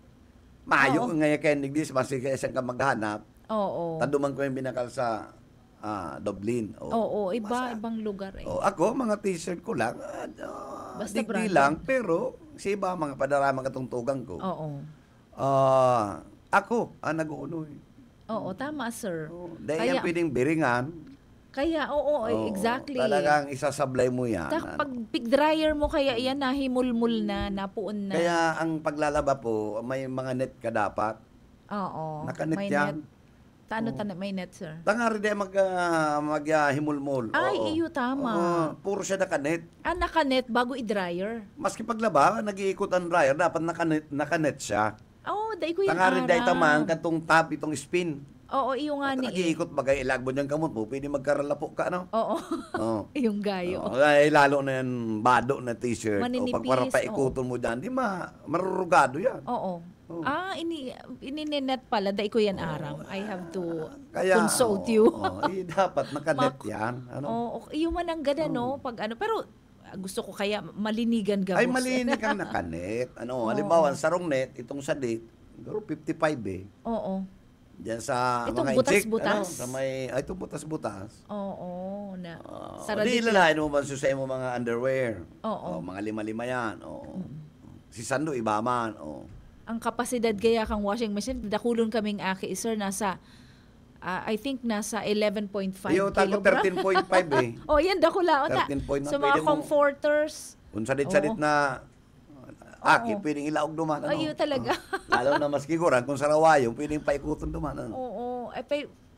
Mayo nga kaya nigdis, basi kaya siyang ka maghanap. Oo. Taduman ko yung binakal sa Dublin. Oo, ibang lugar eh. Ako, mga t-shirt ko lang. Basta Digdi branded. lang, pero si iba, mga padaramang katungtugan ko. Oo. Ako, nag-uunoy. Oo, tama, sir. Dahil yan pwedeng biringan. Oo, exactly. Talagang isasablay mo yan. Pag pig dryer mo kaya yan nahimulmul na, napuon na. Kaya ang paglalaba po, may mga net ka dapat. Oo. Nakanet may yan. net. May net, sir? Tangari din maghimulmul. Ay, Oo. iyo, tama. Oo, puro siya nakanet. Nakanet bago i-dryer. Maski paglaba, nag-iikot ang dryer, dapat nakanet siya. Oo, dahil ko yan Tangari dahil aram. tamang katong top, itong spin. Oo, iyo nga ni. Nag-iikot bagay, ilagbo niyang kamot po, pwede magkaralapo ka, no? Oo. Oo. Yung gayo. Ay, lalo na yan, bado na t-shirt. Maninipis, O pag para paikuton mo dyan, di marurugado yan. Oo. Ininet pala, dahil ko yan aram. I have to Kaya, consult you. dapat nakanet yan. Ano? Iyo man ang ganda, no? Pag pero gusto ko kaya malinigan gabos. Ay, malinig ang nakanet. Halimbawa, ang sarong net, itong sa date, siguro 55 eh. Oo. Diyan sa Itong mga butas-butas? sa may, itong butas-butas. Oo. Di ilalain mo man sa mo mga underwear. Oo. Mga lima-lima yan. Si Sando, iba man. Ang kapasidad gaya kang washing machine, dakulon kaming aki, sir, nasa, I think nasa 11.5 Iyo, tago kilogram. 13.5 eh. Yan, dakulaon na. 13.5 So, na, mga pwede mo- comforters. Kung sadit-sadit na pwedeng ilaog duman. Ayun talaga. Lalo na mas kiguran, kung sarawayo, pwedeng paikuton duman. Oo.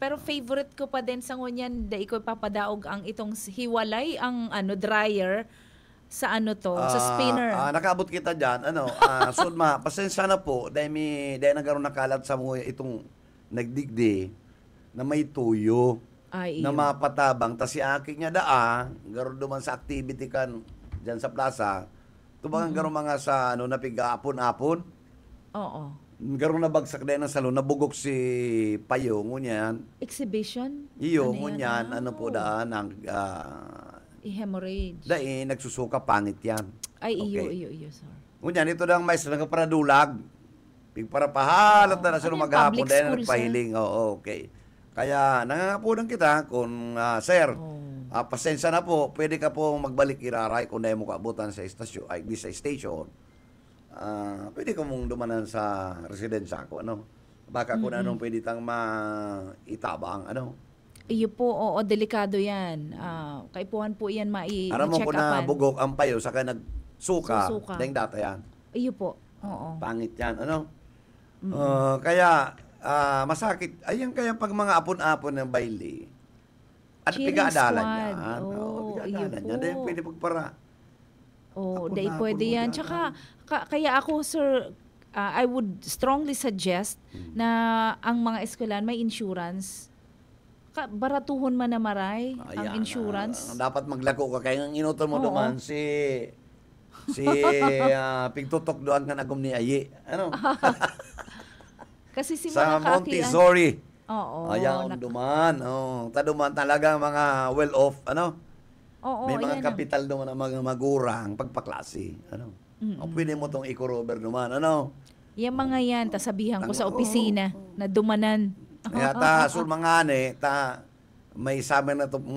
Pero favorite ko pa din sa ngunyan, dahil ko papadaog ang itong hiwalay, ang dryer, sa sa spinner. Nakaabot kita dyan. Sudma, pasensya na po, dahil nagkaroon nakalat sa mga itong nagdigdi na may tuyo. Ay, na mapatabang. Tas si aking niya garo duman sa activity kan dyan sa plaza. Tubangan garo mga sa napiga-apon-apon. Oo. Garo na bagsak din ng salon, nabugok si Payo, ngunyan. Exhibition? Iyo, Ano yan? ngunyan, po daan, I-hemorrhage. dahil nagsusuka, pangit yan. Ay, Okay. iyo, sir. Ngunyan, ito na ang maestro, nagparadulag. Para pahalat na sila Ano yan, maghapon, public dahil school, nagpahiling. Oo, okay. Kaya, nangangapunan kita, kung, sir, pasensya na po, pwede ka po magbalik iraray kung dahil mo kaabutan sa istasyon, sa station. Pwede ka mong dumanan sa residensya ko, Baka kung anong pwede tang maitabang, Iyo po, delikado yan. Kaipuhan po yan Aram mo ma-check ko na upan. bugok ang payo, saka nagsuka, Susuka. dahil data yan. Iyo po, oo. Pangit yan, kaya, masakit. Ayan kaya pag mga apon-apon ng baile, at Cheering pigadalan squad. yan. Iyo Pigadalan yan. Dahil po. pwede pagpara. Dahil Apon-apon pwede mo yan. dyan, Tsaka, kaya ako, sir, I would strongly suggest na ang mga eskwelahan may insurance. Baratuhon man na maray ang insurance. Dapat maglako ka. Kaya ang inuton mo Oo. naman si pigtutok doon ka nagum ni Ayi. Kasi si Sa mga kaakian- Montessori. Oo. Ayan, duman. Taduman talaga mga well-off. Oo, May mga ayan kapital naman ang mga magurang pagpaklase. Pwede mo tong i-cover naman. Yung mga yan, tasabihan ko sa opisina na dumanan. Kaya mga may sabi na itong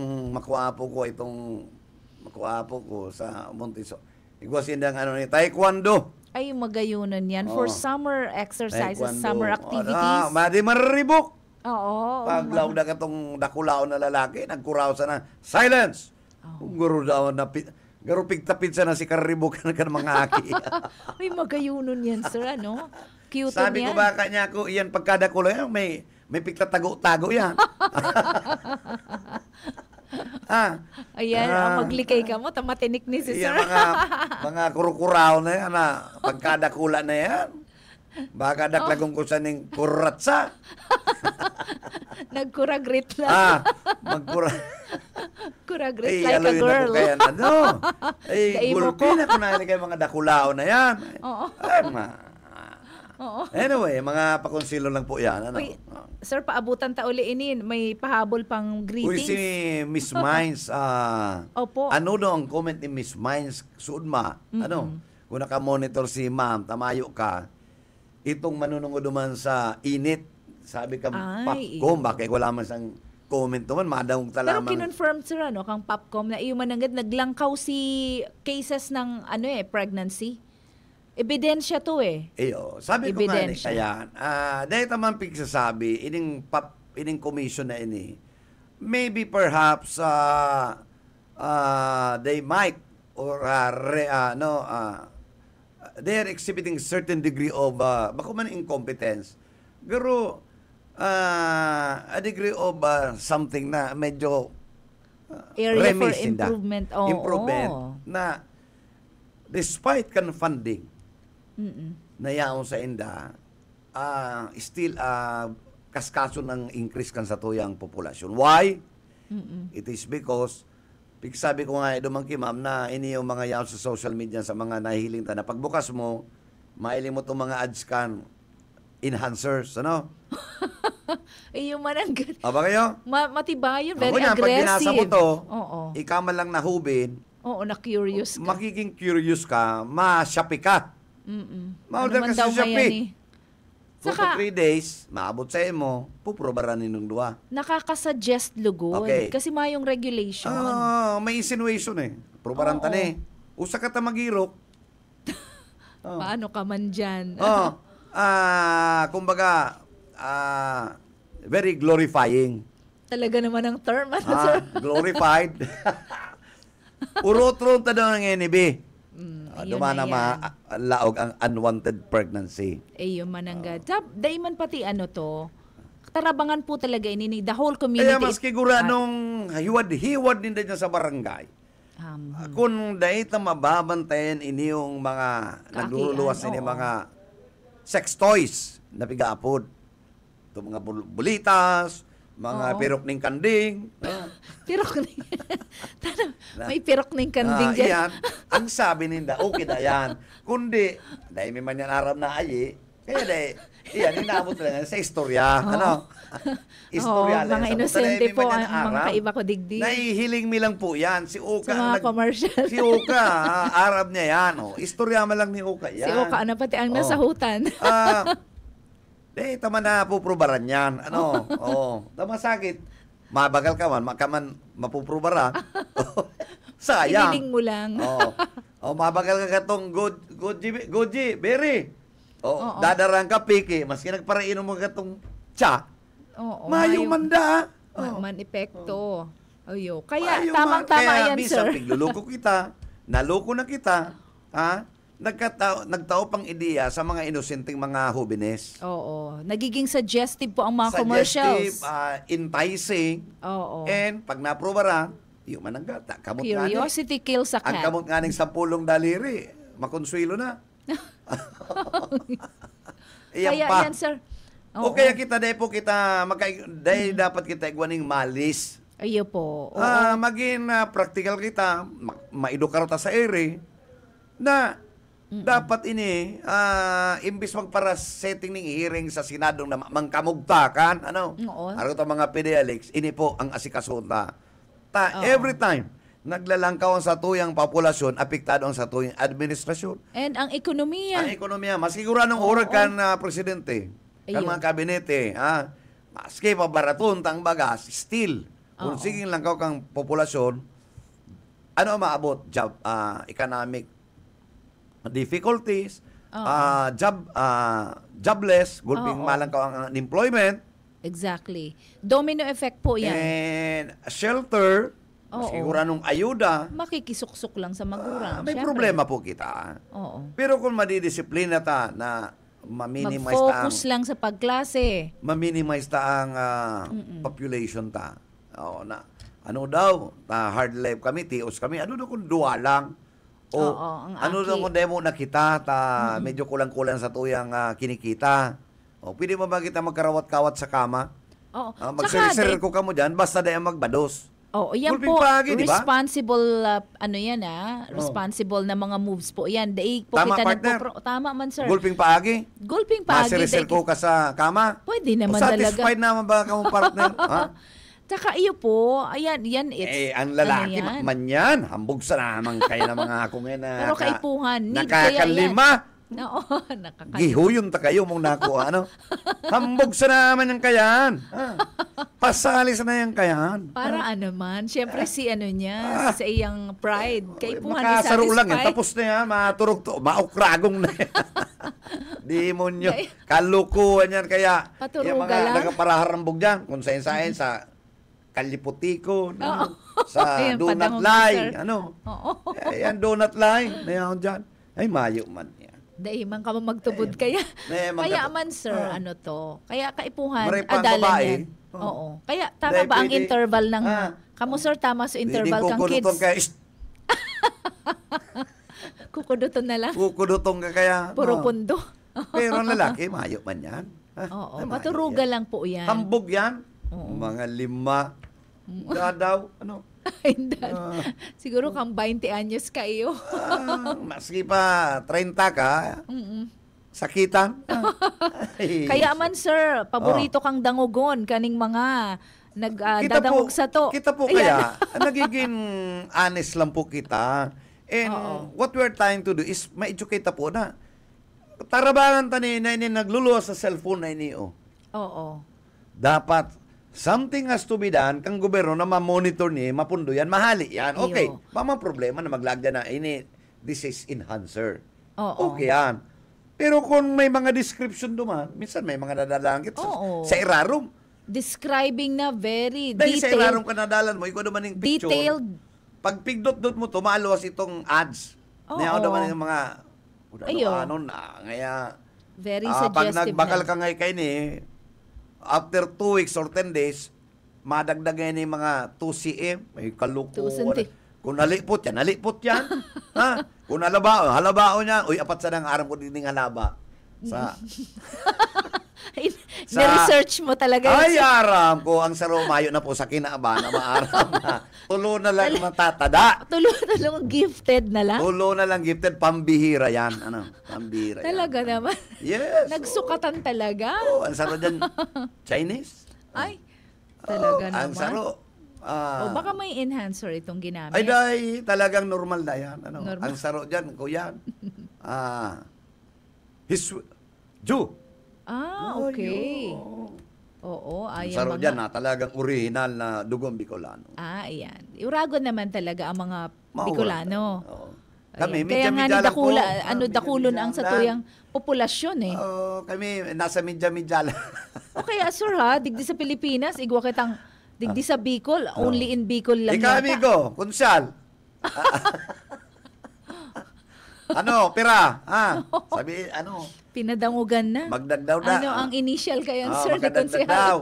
makuapo ko sa Montessori. Igwasin ng taekwondo. Ay, magayunan yan. For summer exercises, Taekwondo. summer activities. Madi mararibok. Oo. Paglaw na katong dakulao na lalaki, nagkuraw sa na, silence! Guro daw na, garo pigtapit sa na si karibok na mga aki. Ay, magayunan yan, sir. Cute Sabi yan. ko baka niya ako, iyan pagkadakulo yan, may pigtatago-tago yan. Ayan, maglikay ka mo, tamatinik ni si Iyan sir. mga kurukuraw na yan, pagkadakula na yan. Baka daklagong ko sa ning kuratsa. Nagkuragrit lang. Kuragrit like a aluin girl. ako kaya Daimo gulpin ako na kay mga dakulao na yan. Oo. Anyway, mga pakonsilo lang po yan. Uy, sir, paabutan ta uli inin. May pahabol pang Uy, greetings. si Miss Mines, Opo. ano daw ang comment ni Miss Mines, Sudma? Kung naka-monitor si ma'am, tamayo ka, itong manunungod duman sa init, sabi ka, Ay, Popcom, bakit wala man sang comment naman, madawag Pero talamang. kinonfirm sir, kang Popcom na iyo mananggad naglangkaw si cases ng pregnancy. Ebidensya to eh. Iyo, sabi ko nga ni Ebidensya. kaya, dahil naman pigsasabi, ining commission na ini, maybe perhaps they might or they are exhibiting certain degree of baka man incompetence, pero a degree of something na medyo Area for remiss in that. improvement. Oo. Improvement na despite kan funding na yaon sa inda, still kaskaso ng increase kan sa tuyang populasyon. Why? It is because sabi ko nga dumangki ma'am na ini yung mga yaon sa social media sa mga nahihiling ta na pagbukas mo maili mo tong mga ads kan enhancers, ano? Yung mananggat. Aba kayo? Matibayan, very Ako niya, pag binasa aggressive. mo to, Oo. ikaw man lang nahubin, Oo, na-curious ka. magiging curious ka, ma-Shopee ka. Ma-order Ano man ka sa daw ngayon Shopee. eh. 2 to Saka- 3 days, maabot sa mo, puprobaran ninong duwa. Nakakasuggest lugod. Okay. Kasi mayong regulation. May insinuation eh. Probaran ta Oo. ni. Usa ka ta magirok. Paano ka man dyan? Kumbaga, very glorifying. Talaga naman ang term. Ano, sir? Glorified. Urotron ta daw ng NEB. ayun Dumana na laog ang unwanted pregnancy. Yung manangga. Dahil man pati ano to, tarabangan po talaga ini the whole community. Kaya maski gura nung hiwad din niya sa barangay. Kung dahil na mababantayan ini yung mga nagluluwas ini oo. mga sex toys na pigaapod. Ito mga bulitas, mga Oo. pirok ning kanding. Pirok ning. May pirok ning kanding dyan. Iyan, ang sabi ninda, okay na yan. Kundi, dahil may man yan aram na ayi, kaya dahil, iyan, inabot lang yan sa istorya. Ano? Istorya Oo, mga inosente po ang mga kaiba ko digdig. Nahihiling mi lang po yan. Si Uka, Sa mga commercial. si Uka, Arab niya yan. Istorya man lang ni Uka yan. Si Oka, ano pati ang nasahutan. Tama na puprubaran yan. Ano? Tama sakit. Mabagal ka man, mapuprubaran. Sayang. Iniling mo lang. Mabagal ka katong Goji, Berry. Oo. Dadarang ka, Piki. Maski nagparainom mo katong tsa. Oo, Mayong manda. Man epekto. Ayo. Kaya Mayong tamang-tama kaya yan, bisa, sir. pigluloko kita, naloko na kita, nagtao pang ideya sa mga inosenteng mga hubines. Oo. Nagiging suggestive po ang mga commercials. Enticing, Oo. and pag naprobaran, yung mananggata. Kamot nga ni. Curiosity kills a Ang cat. kamot nga ning 10 daliri, makonsuelo na. Iyan Kaya pa. yan, sir. O kaya kita, dahil dapat kita igwaning malis. Ayo po. Oo. Maging practical kita, maidukar ta sa ere, na dapat ini, imbis magpara setting ng hearing sa Senado na mangkamugtakan, ano? Oo. Araw ta mga PDLX, ini po ang asikasunta. Every time, naglalangkaw ang sa tuyang populasyon, apektado ang sa tuyang administrasyon. And ang ekonomiya. Ang ekonomiya, maski gura nung orag kan presidente, kan Ayun. mga kabinete, maski pabaraton tang bagas, still, kung Oo. siging langkaw kang populasyon, ano ang maabot? Economic difficulties, jobless, gulping Oo. malangkaw ang unemployment, Exactly. Domino effect po yan. and shelter, maski Oo. gura nung ayuda, Makikisuksok lang sa magulang. may syempre. problema po kita. Oo. Pero kung madidisiplina ta na ma-minimize ta ang Mag-focus lang sa pagklase. ma-minimize ta ang population ta. Na ano daw, hard life kami, tios kami, ano daw kung duwa lang. Oo, ang ano daw aki. kung demo na kita, medyo kulang-kulang sa tuyang kinikita. Pwede mo ba kita magkarawat-kawat sa kama? Oo. Magsirir ko ka mo dyan, basta dahil magbados. Oo, yan Gulping po, pagi, di ba? responsible, responsible na mga moves po yan. Dahil po Tama, kita partner. Tama man, sir. Gulping paagi. Gulping pagi. Masirisir ko ka sa kama. Pwede naman Satisfied talaga. naman ba ka mong partner? Ha? Tsaka iyo po, ayan, it's, Ang lalaki, ano yan? man yan. Hambog sa naman kayo ng mga ako ngayon na Pero kaipuhan, need kaya nakakalima Oo, nakakalimutan. Gihuyon ta kayo mong nakuha, ano? Hambog sa naman yung kayan. Pasali sa na yung kayan. Para ano man, syempre si ano niya, sa iyang pride. Kay puhan ni Makasaro lang yan. satisfy. Tapos na yan, maturog to. Maukragong na yan. Demonyo. Ay. Kalukuhan yan. Kaya, Paturuga yung mga lang. nagaparaharambog dyan, kung saan sa Kaliputiko, sa Ayan, Donut padangog, Line, sir. ano? Oo. Ayan, Donut Line. Nayan dyan. Ay, mayo man yan. Dahil man ka magtubod kaya. Kaya man sir, ano to. Kaya kaipuhan, Maray pa ang adalan babae. yan. Oo. Kaya tama Dahil ba ang pwede- interval ng... Kamo sir, tama sa Hindi interval kang kukudutong kids. Kukuduton na lang. Kukudutong ka kaya. Puro no. pundo. Pero ang lalaki, mayo man yan. Oo. Ay, mayo Paturuga yan. lang po yan. Hambog yan. Mga 5. Dadaw. Ano? Hindi. Siguro kang 20 anyos kayo. Maski pa 30 ka, sakitan. Ay, Kaya man sir, paborito kang dangugon kaning mga nagdadangog sa to. Kita po Ayan. kaya, nagiging honest lang po kita. And what we're trying to do is ma-educate po na. Tarabangan tani na ini nagluluwas sa cellphone na ini. Oo. Dapat something has to be done kang gobyerno na ma-monitor ni, mapundo yan, mahali yan. Okay, Iyo. mamang problema na maglagda na ini disease enhancer. Oo. Okay yan. Pero kung may mga description duman, minsan may mga nadalangit Oo. sa irarum. Describing na very Dahil sa irarum detailed. ka nadalan mo, ikaw naman yung picture. Detailed. Pag pigdot-dot mo, tumaluwas itong ads. Oo. Ngayon naman yung mga, Ayo. ano na, ngaya, Very pag suggestive nagbakal na. ka ngay kay ni, after 2 weeks or 10 days, madagdagan ni mga 2 cm, may 2 kaluko. centi. Kung nalipot yan. Ha? Kung halabao niya, uy, apat sa nang aram ko din ng halaba. Na-research mo talaga. yun, Ay, sir. aram ko, ang sarumayo na po sa kinaaba na maaram na. Tulo na lang matatada. Tulong gifted na lang. Tulo na lang gifted, pambihira yan. Ano? Pambihira yan. Talaga naman. Yes. Nagsukatan talaga. Oh, ang saro dyan, Chinese. Ay, talaga Ang naman. saro. O baka may enhancer itong ginamit. Ay, dahi, talagang normal na yan. Ano? Normal. Ang saro dyan, kuya. Jew. Okay. Oo, Ang ayan saro mga... dyan na talagang original na dugong Bicolano. Ayan. Uragon naman talaga ang mga Mauwa. Bicolano. Oo. Ayan. Kami, Kaya nga medya-medya ni lang po. Dakula, Medya-medya Dakulon ang sa lang. tuyang populasyon eh. Kami, nasa medya-medya lang. O kaya sir ha, digdi sa Pilipinas, igwa kitang digdi sa Bicol, only in Bicol lang Ikaw, yata. amigo, kunsyal. Ano, pira? Sabi, ano? Pinadangugan na. Magdagdaw na. Ano ang initial kayan, sir, ni magdagdag Konsehal? daw.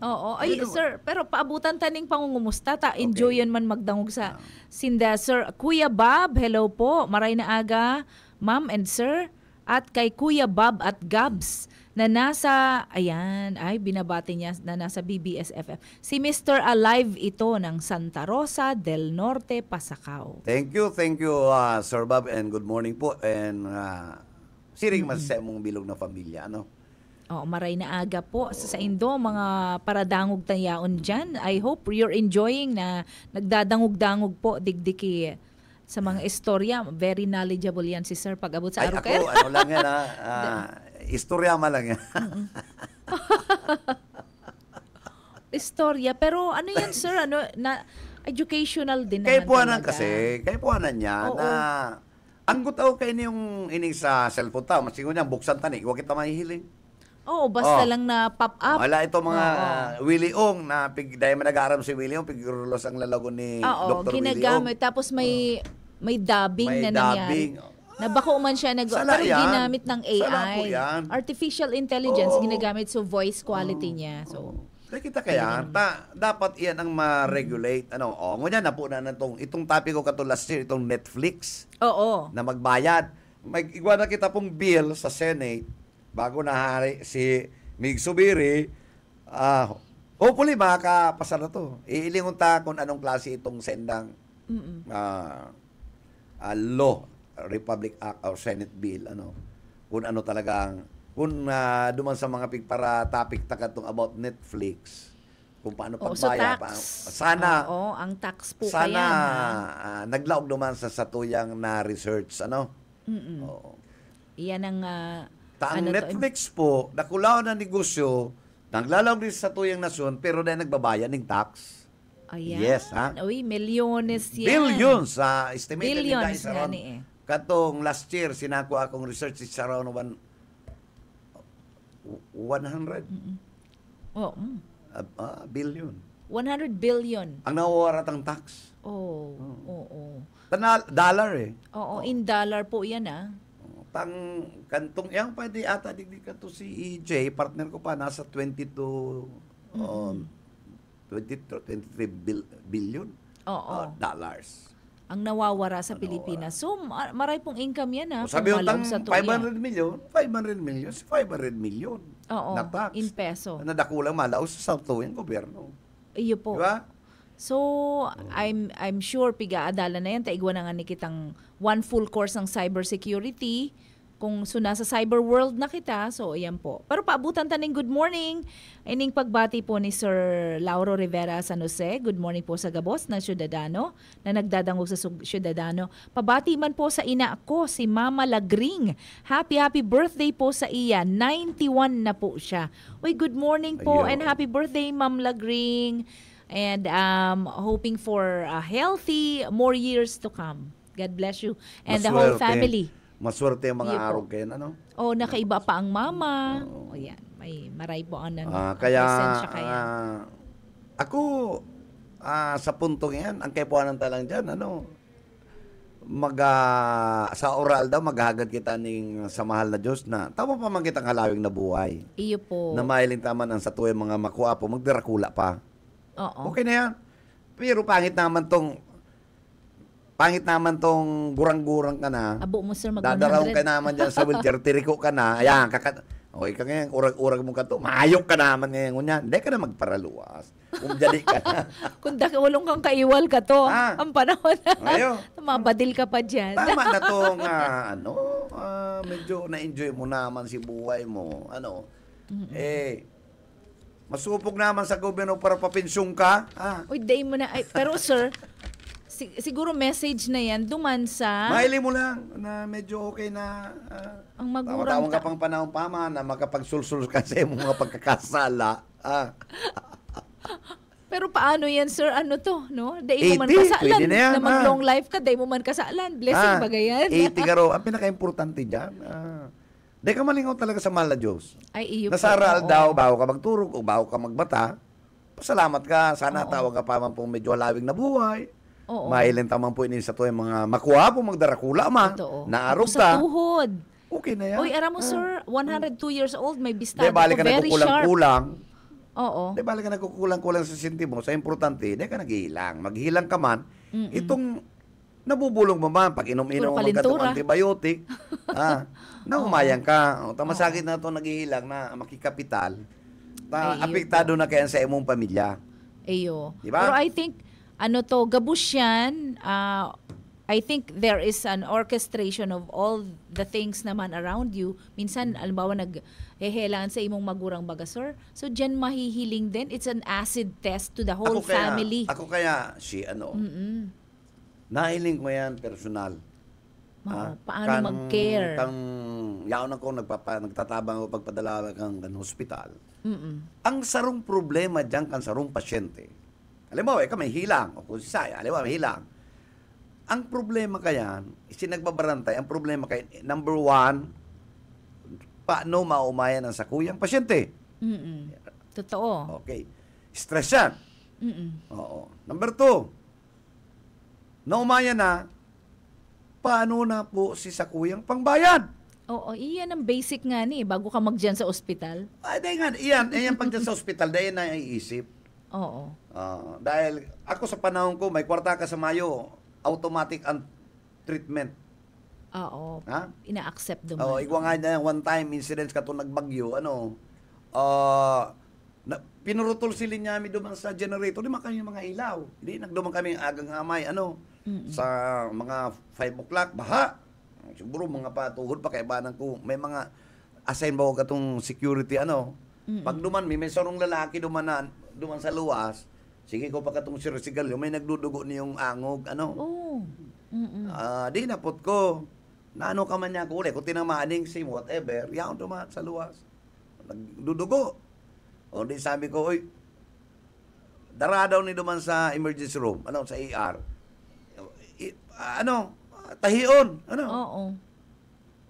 Oo. Ay, sir, pero paabutan taning pangungumusta ta. Enjoy yan man magdangog sa sinda, sir. Kuya Bob, hello po. Maray na aga, ma'am and sir. At kay Kuya Bob at Gabs na nasa, ayan, ay binabati niya na nasa BBS FM. Si Mr. Alive ito ng Santa Rosa del Norte, Pasacao. Thank you, Sir Bob, and good morning po. And siring masasaya mong bilog na pamilya, ano? Oh, maray na aga po sa Indo, mga paradangog tayaon dyan. I hope you're enjoying na nagdadangog-dangog po digdiki sa mga istorya. Very knowledgeable yan si Sir pag abot sa Ay, araw ako, ano lang yan, istoryama lang yan. Istorya. Pero ano yan, Sir? Ano, na educational din Kaya naman puwanan talaga. kasi, kaya puwanan niya Oo. na ang gutaw kayo yung ining sa cellphone ta, masigo niya, buksan tani, huwag kita mahihiling. Oo, basta Oh. lang na pop up. Wala ito mga Oo. Willie Ong na dahil nag-aaral si Willie Ong, pigurulos ang lalago ni Oo, Dr. Willie Ong. ginagamit. Tapos may dubbing May na nangyari. dubbing. Nabako man siya Sala pero yan. ginamit ng Sala po AI. yan. Artificial intelligence Oo. ginagamit so voice quality niya. So Nakita kaya, dapat iyan ang ma-regulate. Ano, ngunyan na po na itong topic ko kato last year, itong Netflix oo. na magbayad. Igwa na kita pong bill sa Senate bago nahari si Mig Subiri. Hopefully makakapasa na to. Iilingon ta kung anong klase itong sendang law, Republic Act or Senate bill, ano, kung ano talagang kung duman sa mga para topic ta katong about Netflix, kung paano Oo, so pagbaya tax. sana Oo, ang tax po sana kaya. naglaog duman sa tuyang na research, ano, Oo. Iyan ang Ang ano to, Netflix po, nakulaw na negosyo, naglalaw din sa tuyang nasyon, pero dahil nagbabayad ng tax. ayan. Yes, ha? Uy, milyones yan. Billions sa estimated Billions is nga around, ni katong last year, sinako akong research is around 100 Oh, billion. 100 billion. Ang nawawarat ang tax. Oh, oo. Dollar eh. Oo, in dollar po yan Tang kantong yang pwede ata digdig ka to si EJ, partner ko pa nasa 22 23 billion Oo. dollars. Ang nawawara sa Pilipinas. So, maray pong income yan O sabi yung tang sa 500 million, 500 million Oo, na tax. in peso. Nadakulang malaos sa tuyang gobyerno. Iyo po. Diba? So, I'm sure pigaadala na yan. Taigwa na nga ni kitang one full course ng cybersecurity. Kung nasa cyber world na kita, so ayan po. Pero paabutan taning good morning. Ining pagbati po ni Sir Lauro Rivera San Jose. Good morning po sa Gabos ng Ciudadano na nagdadangog sa Ciudadano. Pabati man po sa ina ko, si Mama Lagring. Happy birthday po sa iya. 91 na po siya. Uy, good morning po Ayun. and happy birthday, Ma'am Lagring. And hoping for healthy more years to come. God bless you. And the whole Maswerte. family. Maswerte yung mga Iyo po. araw kayo, ano? Oh, nakaiba pa ang mama. O yan, may maray po ang Kaya, presensya kaya. ako, sa puntong yan, ang kaipuanan talang dyan, ano, sa oral daw, maghagad kita ning sa mahal na Diyos na, tama pa man kitang halawing na buhay. Iyo po. Na mailing taman ang sa tuwing mga makuha po, magdirakula pa. Oo. Okay na yan. Pero pangit naman tong gurang-gurang ka na. Abo mo sir, Dadaraw ka mag-100. naman dyan sa wheelchair, tiriko ka na, ayan, okay ka ngayon, urag-urag mo ka to, mahayok ka naman ngayon ngunyan, hindi ka na magparaluwas, umjali ka na. Kung walong kang kaiwal ka to, ang panahon na, Ayo. mabadil ka pa dyan. Tama na tong, medyo na-enjoy mo naman si buhay mo, masupog naman sa gobyerno para papensyong ka, Uy, day mo na. Pero sir, siguro message na yan, duman sa maili mo lang na medyo okay na, ang magurang tawag ka pang panahon pa man na makapagsulsul ka sa iyong mga pagkakasala, Pero paano yan, sir? Ano to, no? Day mo man 80, kasalan. pwede na yan, Na mag-long life ka, day mo man kasalan. Blessing ba yan? 80 ka raw. Ang pinaka-importante dyan, di ka malingaw talaga sa mahal na Diyos. Ay, iyo po. Nasaral Oo. daw, bago ka magturog o bago ka magbata, pasalamat ka. Sana tawag ka pa man pong medyo halawing na buhay. Oo. Mailin tamang po ini sa to yung mga makuha po, magdarakula ma. Totoo. Naarog Ako sa ta. tuhod. Okay na yan. Uy, aram mo, sir, 102 years old, may bistado Di balik ko, ka very sharp. nagkukulang-kulang. Oo. Di balik ka nagkukulang-kulang sa sentimo. Sa importante, di ka naghihilang. Maghihilang ka man, itong nabubulong mo man, pag inom-inom Puro mo ka kalintura. antibiotic, naumayang ka. Tamasakit na ito naghihilang na makikapital. Ay, Apektado na kaya sa imong pamilya. Ayo. Diba? Pero I think, gabus yan, I think there is an orchestration of all the things naman around you. Minsan, alimbawa, naghehelaan sa imong magurang baga, sir. So, dyan mahihiling din. It's an acid test to the whole family. Ako kaya, nahiling ko yan personal. Paano mag-care? Yaon ako, nagtatabang ako pagpadala kang hospital. Ang sarong problema dyan kan sarong pasyente. Alam mo, ikaw may hilang. O kung si Saya, alam mo, may hilang. Ang problema kaya, isinagbabarantay, ang problema kaya, number one, paano maumayan ang sakuyang pasyente? Totoo. Okay. Stress yan. Oo. Number two, naumayan na, paano na po si sakuyang pangbayad? Oo, iyan ang basic nga ni, bago ka magdyan sa ospital. Ay, dahil nga, iyan pag dyan sa ospital, dahil na iisip. Oo. Dahil ako sa panahon ko, may kwarta ka sa Mayo, automatic ang treatment. Oo. Ha? Ina-accept duman. Igwa nga na one time incidents ka to nagbagyo, pinurutol silin niya duman sa generator, di kami mga ilaw. Hindi, nagduman kami agang amay, sa mga 5 o'clock, baha. Siguro mga patuhod pa, kaya banang ko, may mga assign ba ko katong security, Pag duman, may sarong lalaki duman sa luwas, sige ko pa katong sirsigalyo, may nagdudugo niyong angog, Oo. di napot ko. Naano ka man niya ko ulit. Kung tinamaning si whatever, yaon dumaan sa luwas. Nagdudugo. O di sabi ko, oy, dara daw ni duman sa emergency room. Sa ER. Tahion. Oo.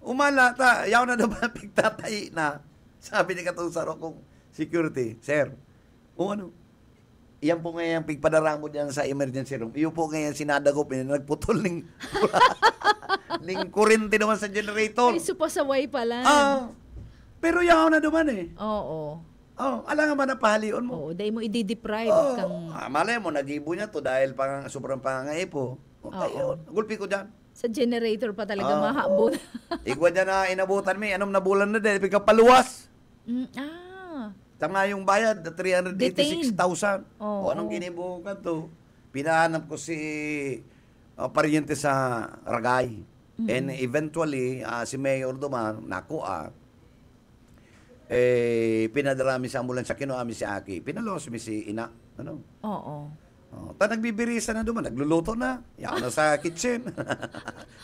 Umala ta. Yaon na duman, pigtatahi na. Sabi ni katong saro kong security, sir, iyan po ngayon pigpadara mo dyan sa emergency room. Iyo po ngayon sinadagop, nagputol ning kuryente naman sa generator. Ay, supasaway pala. Pero yaw na duman eh. Oo. Alam nga man na pahalion mo. Oo, dahil mo i-deprive kang... Malay mo, nag-ibo niya to dahil sobrang pangangaipo. Ayun, gulpi ko dyan. Sa generator pa talaga mahabot. Igwa dyan na inabutan mo, anong nabulan na dahil pagkapaluwas. Tama yung bayad, 386,000. O anong ginibukan to? Pinahanap ko si paryente sa Ragay. And eventually, si Mayor duman, pinadarami sa ambulansya, kinuami si Aki. Pinalos mi si Ina. Oo. Nagbibirisa na duman, nagluluto na. Yan na sa kitchen.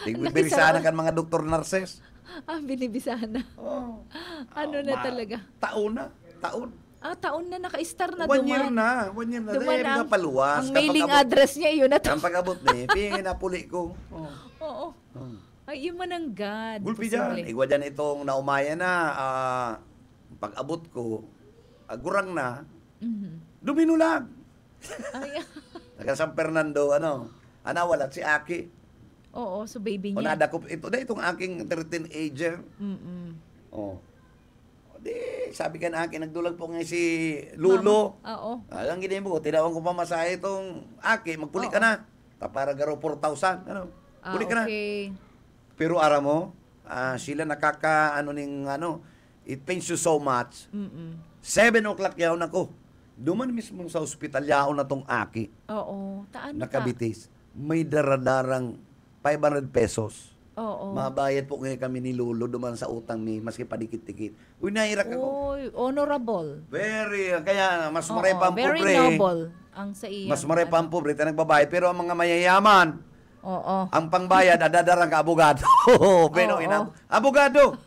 Nagbibirisa na kan mga doktor nurses. Binibisahan na. Na talaga? Taon. Taon na naka-star na 1 year na. 1 year na. Duman Dahil paluwas. ang mailing address niya, yun na to. Ang pag-abot niya, pingin na puli ko. Oo. Ay, yun man ang God. Gulpi dyan. Igwa dyan itong naumaya na. Pag-abot ko, gurang na, duminulag. Ay, Naka San Fernando, walat si Aki. oo, so baby O niya. nadakop ito na itong aking 13 ager. Di, sabi ka na akin, nagdulag po nga si Lulo. Oo. Ang ginayin mo, tinawang ko pamasahe itong Aki, magpuli ka na. Para garo 4,000. Puli ka na. Okay. Pero ara mo, sila it pains you so much. 7 o'clock yaw na ko. Duman mismo sa ospital yaw na tong Aki. Oo. Taan ka. Nakabitis. May daradarang 500 pesos. Oo. Mabayad po ngayon kami ni Lolo duman sa utang ni maski padikit-dikit. Uy, nairak ako. Oy, honorable. Very, kaya mas maray pa ang very pobre. noble ang sa iya. Mas maray pa ang pobre tayo nagbabayad. Pero ang mga mayayaman, ang pangbayad, adadarang ka abogado. Beno, abogado!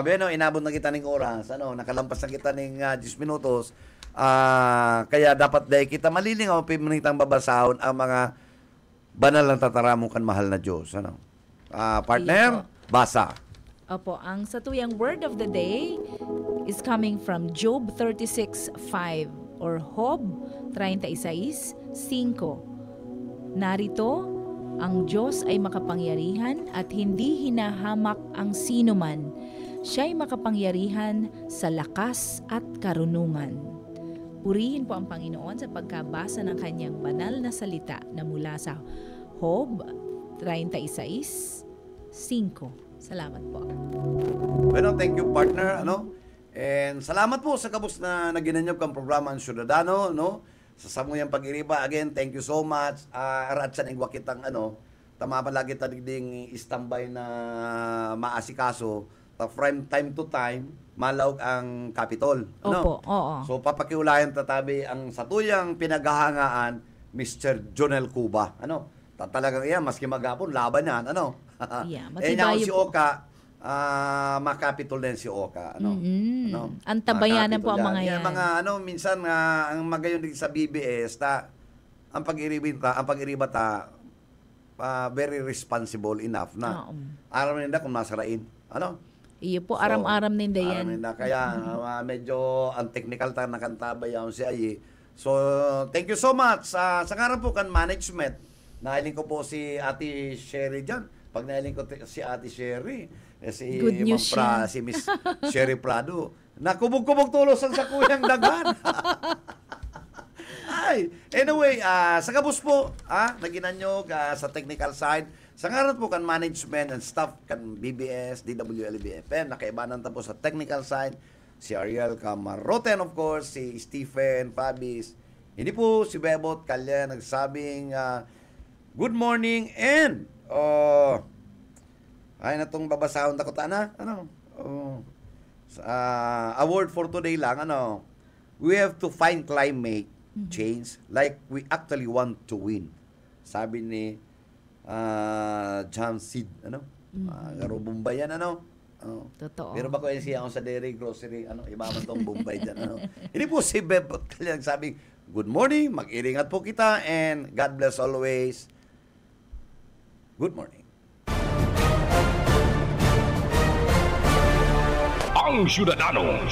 Beno, inabot na kita ng oras. Nakalampas na kita ng 10 minutos. Kaya dapat dahil kita malilingaw, pimanitang babasahon ang mga banal ng tataramong kan mahal na Diyos. Partner, basa. Opo, ang satuyang word of the day is coming from Job 36:5 or Job 36:5. Narito, ang Diyos ay makapangyarihan at hindi hinahamak ang sinuman. Siya'y makapangyarihan sa lakas at karunungan. Purihin po ang Panginoon sa pagkabasa ng kanyang banal na salita na mula sa Job 36:5. Salamat po. Bueno, thank you partner, And salamat po sa kabus na naginanyog kang programa ang Ciudadano, Sa samuyang pag-iriba, again, thank you so much. Aratsan igwa kitang tama pa lagi tadigding istambay na maasikaso, from time to time, malaog ang Capitol. Opo, oo. So papakiulayan tatabi ang satuyang pinaghahangaan, Mr. Jonel Cuba. Talagang iyan, maski magapon, laban yan. Yeah, matibay si po. Oka, makapitol din si Oka. Ang tabayanan po ang mga yan. Mga minsan ang magayon din sa BBS ang pag-iriba ta very responsible enough na. Aram nila kung masarain. Iyo po, aram-aram ninda yan. Aram nila, kaya medyo ang technical ta nakantabay yan si Ayi. So, thank you so much. Sa ngaran po kan management, nahiling ko po si Ate Sherry dyan. Pag nahiling ko si Ate Sherry, si Good news si Miss Sherry Prado, nakubog-kubog tulos ang sa kuyang daghan. Anyway, sa kabus po, naginanyog sa technical side. Sa ngaran po kan management and staff kan BBS, DWLB-FM, nakaibanan ta po sa technical side. Si Ariel Camaroten, of course, si Stephen Fabis. Hindi po si Bebot Kalya nagsabing good morning and ay natong babasahon ko na award for today lang we have to find climate change like we actually want to win, sabi ni John Seed Garo Bombay yan, ano? Oh. Totoo. Pero ba ko siya ako sa dairy grocery, ano, ibaman tong Bombay dyan, ano. Hindi po si Beb talagang sabing, good morning, mag-iringat po kita, and God bless always. Good morning. Ang Syudadano.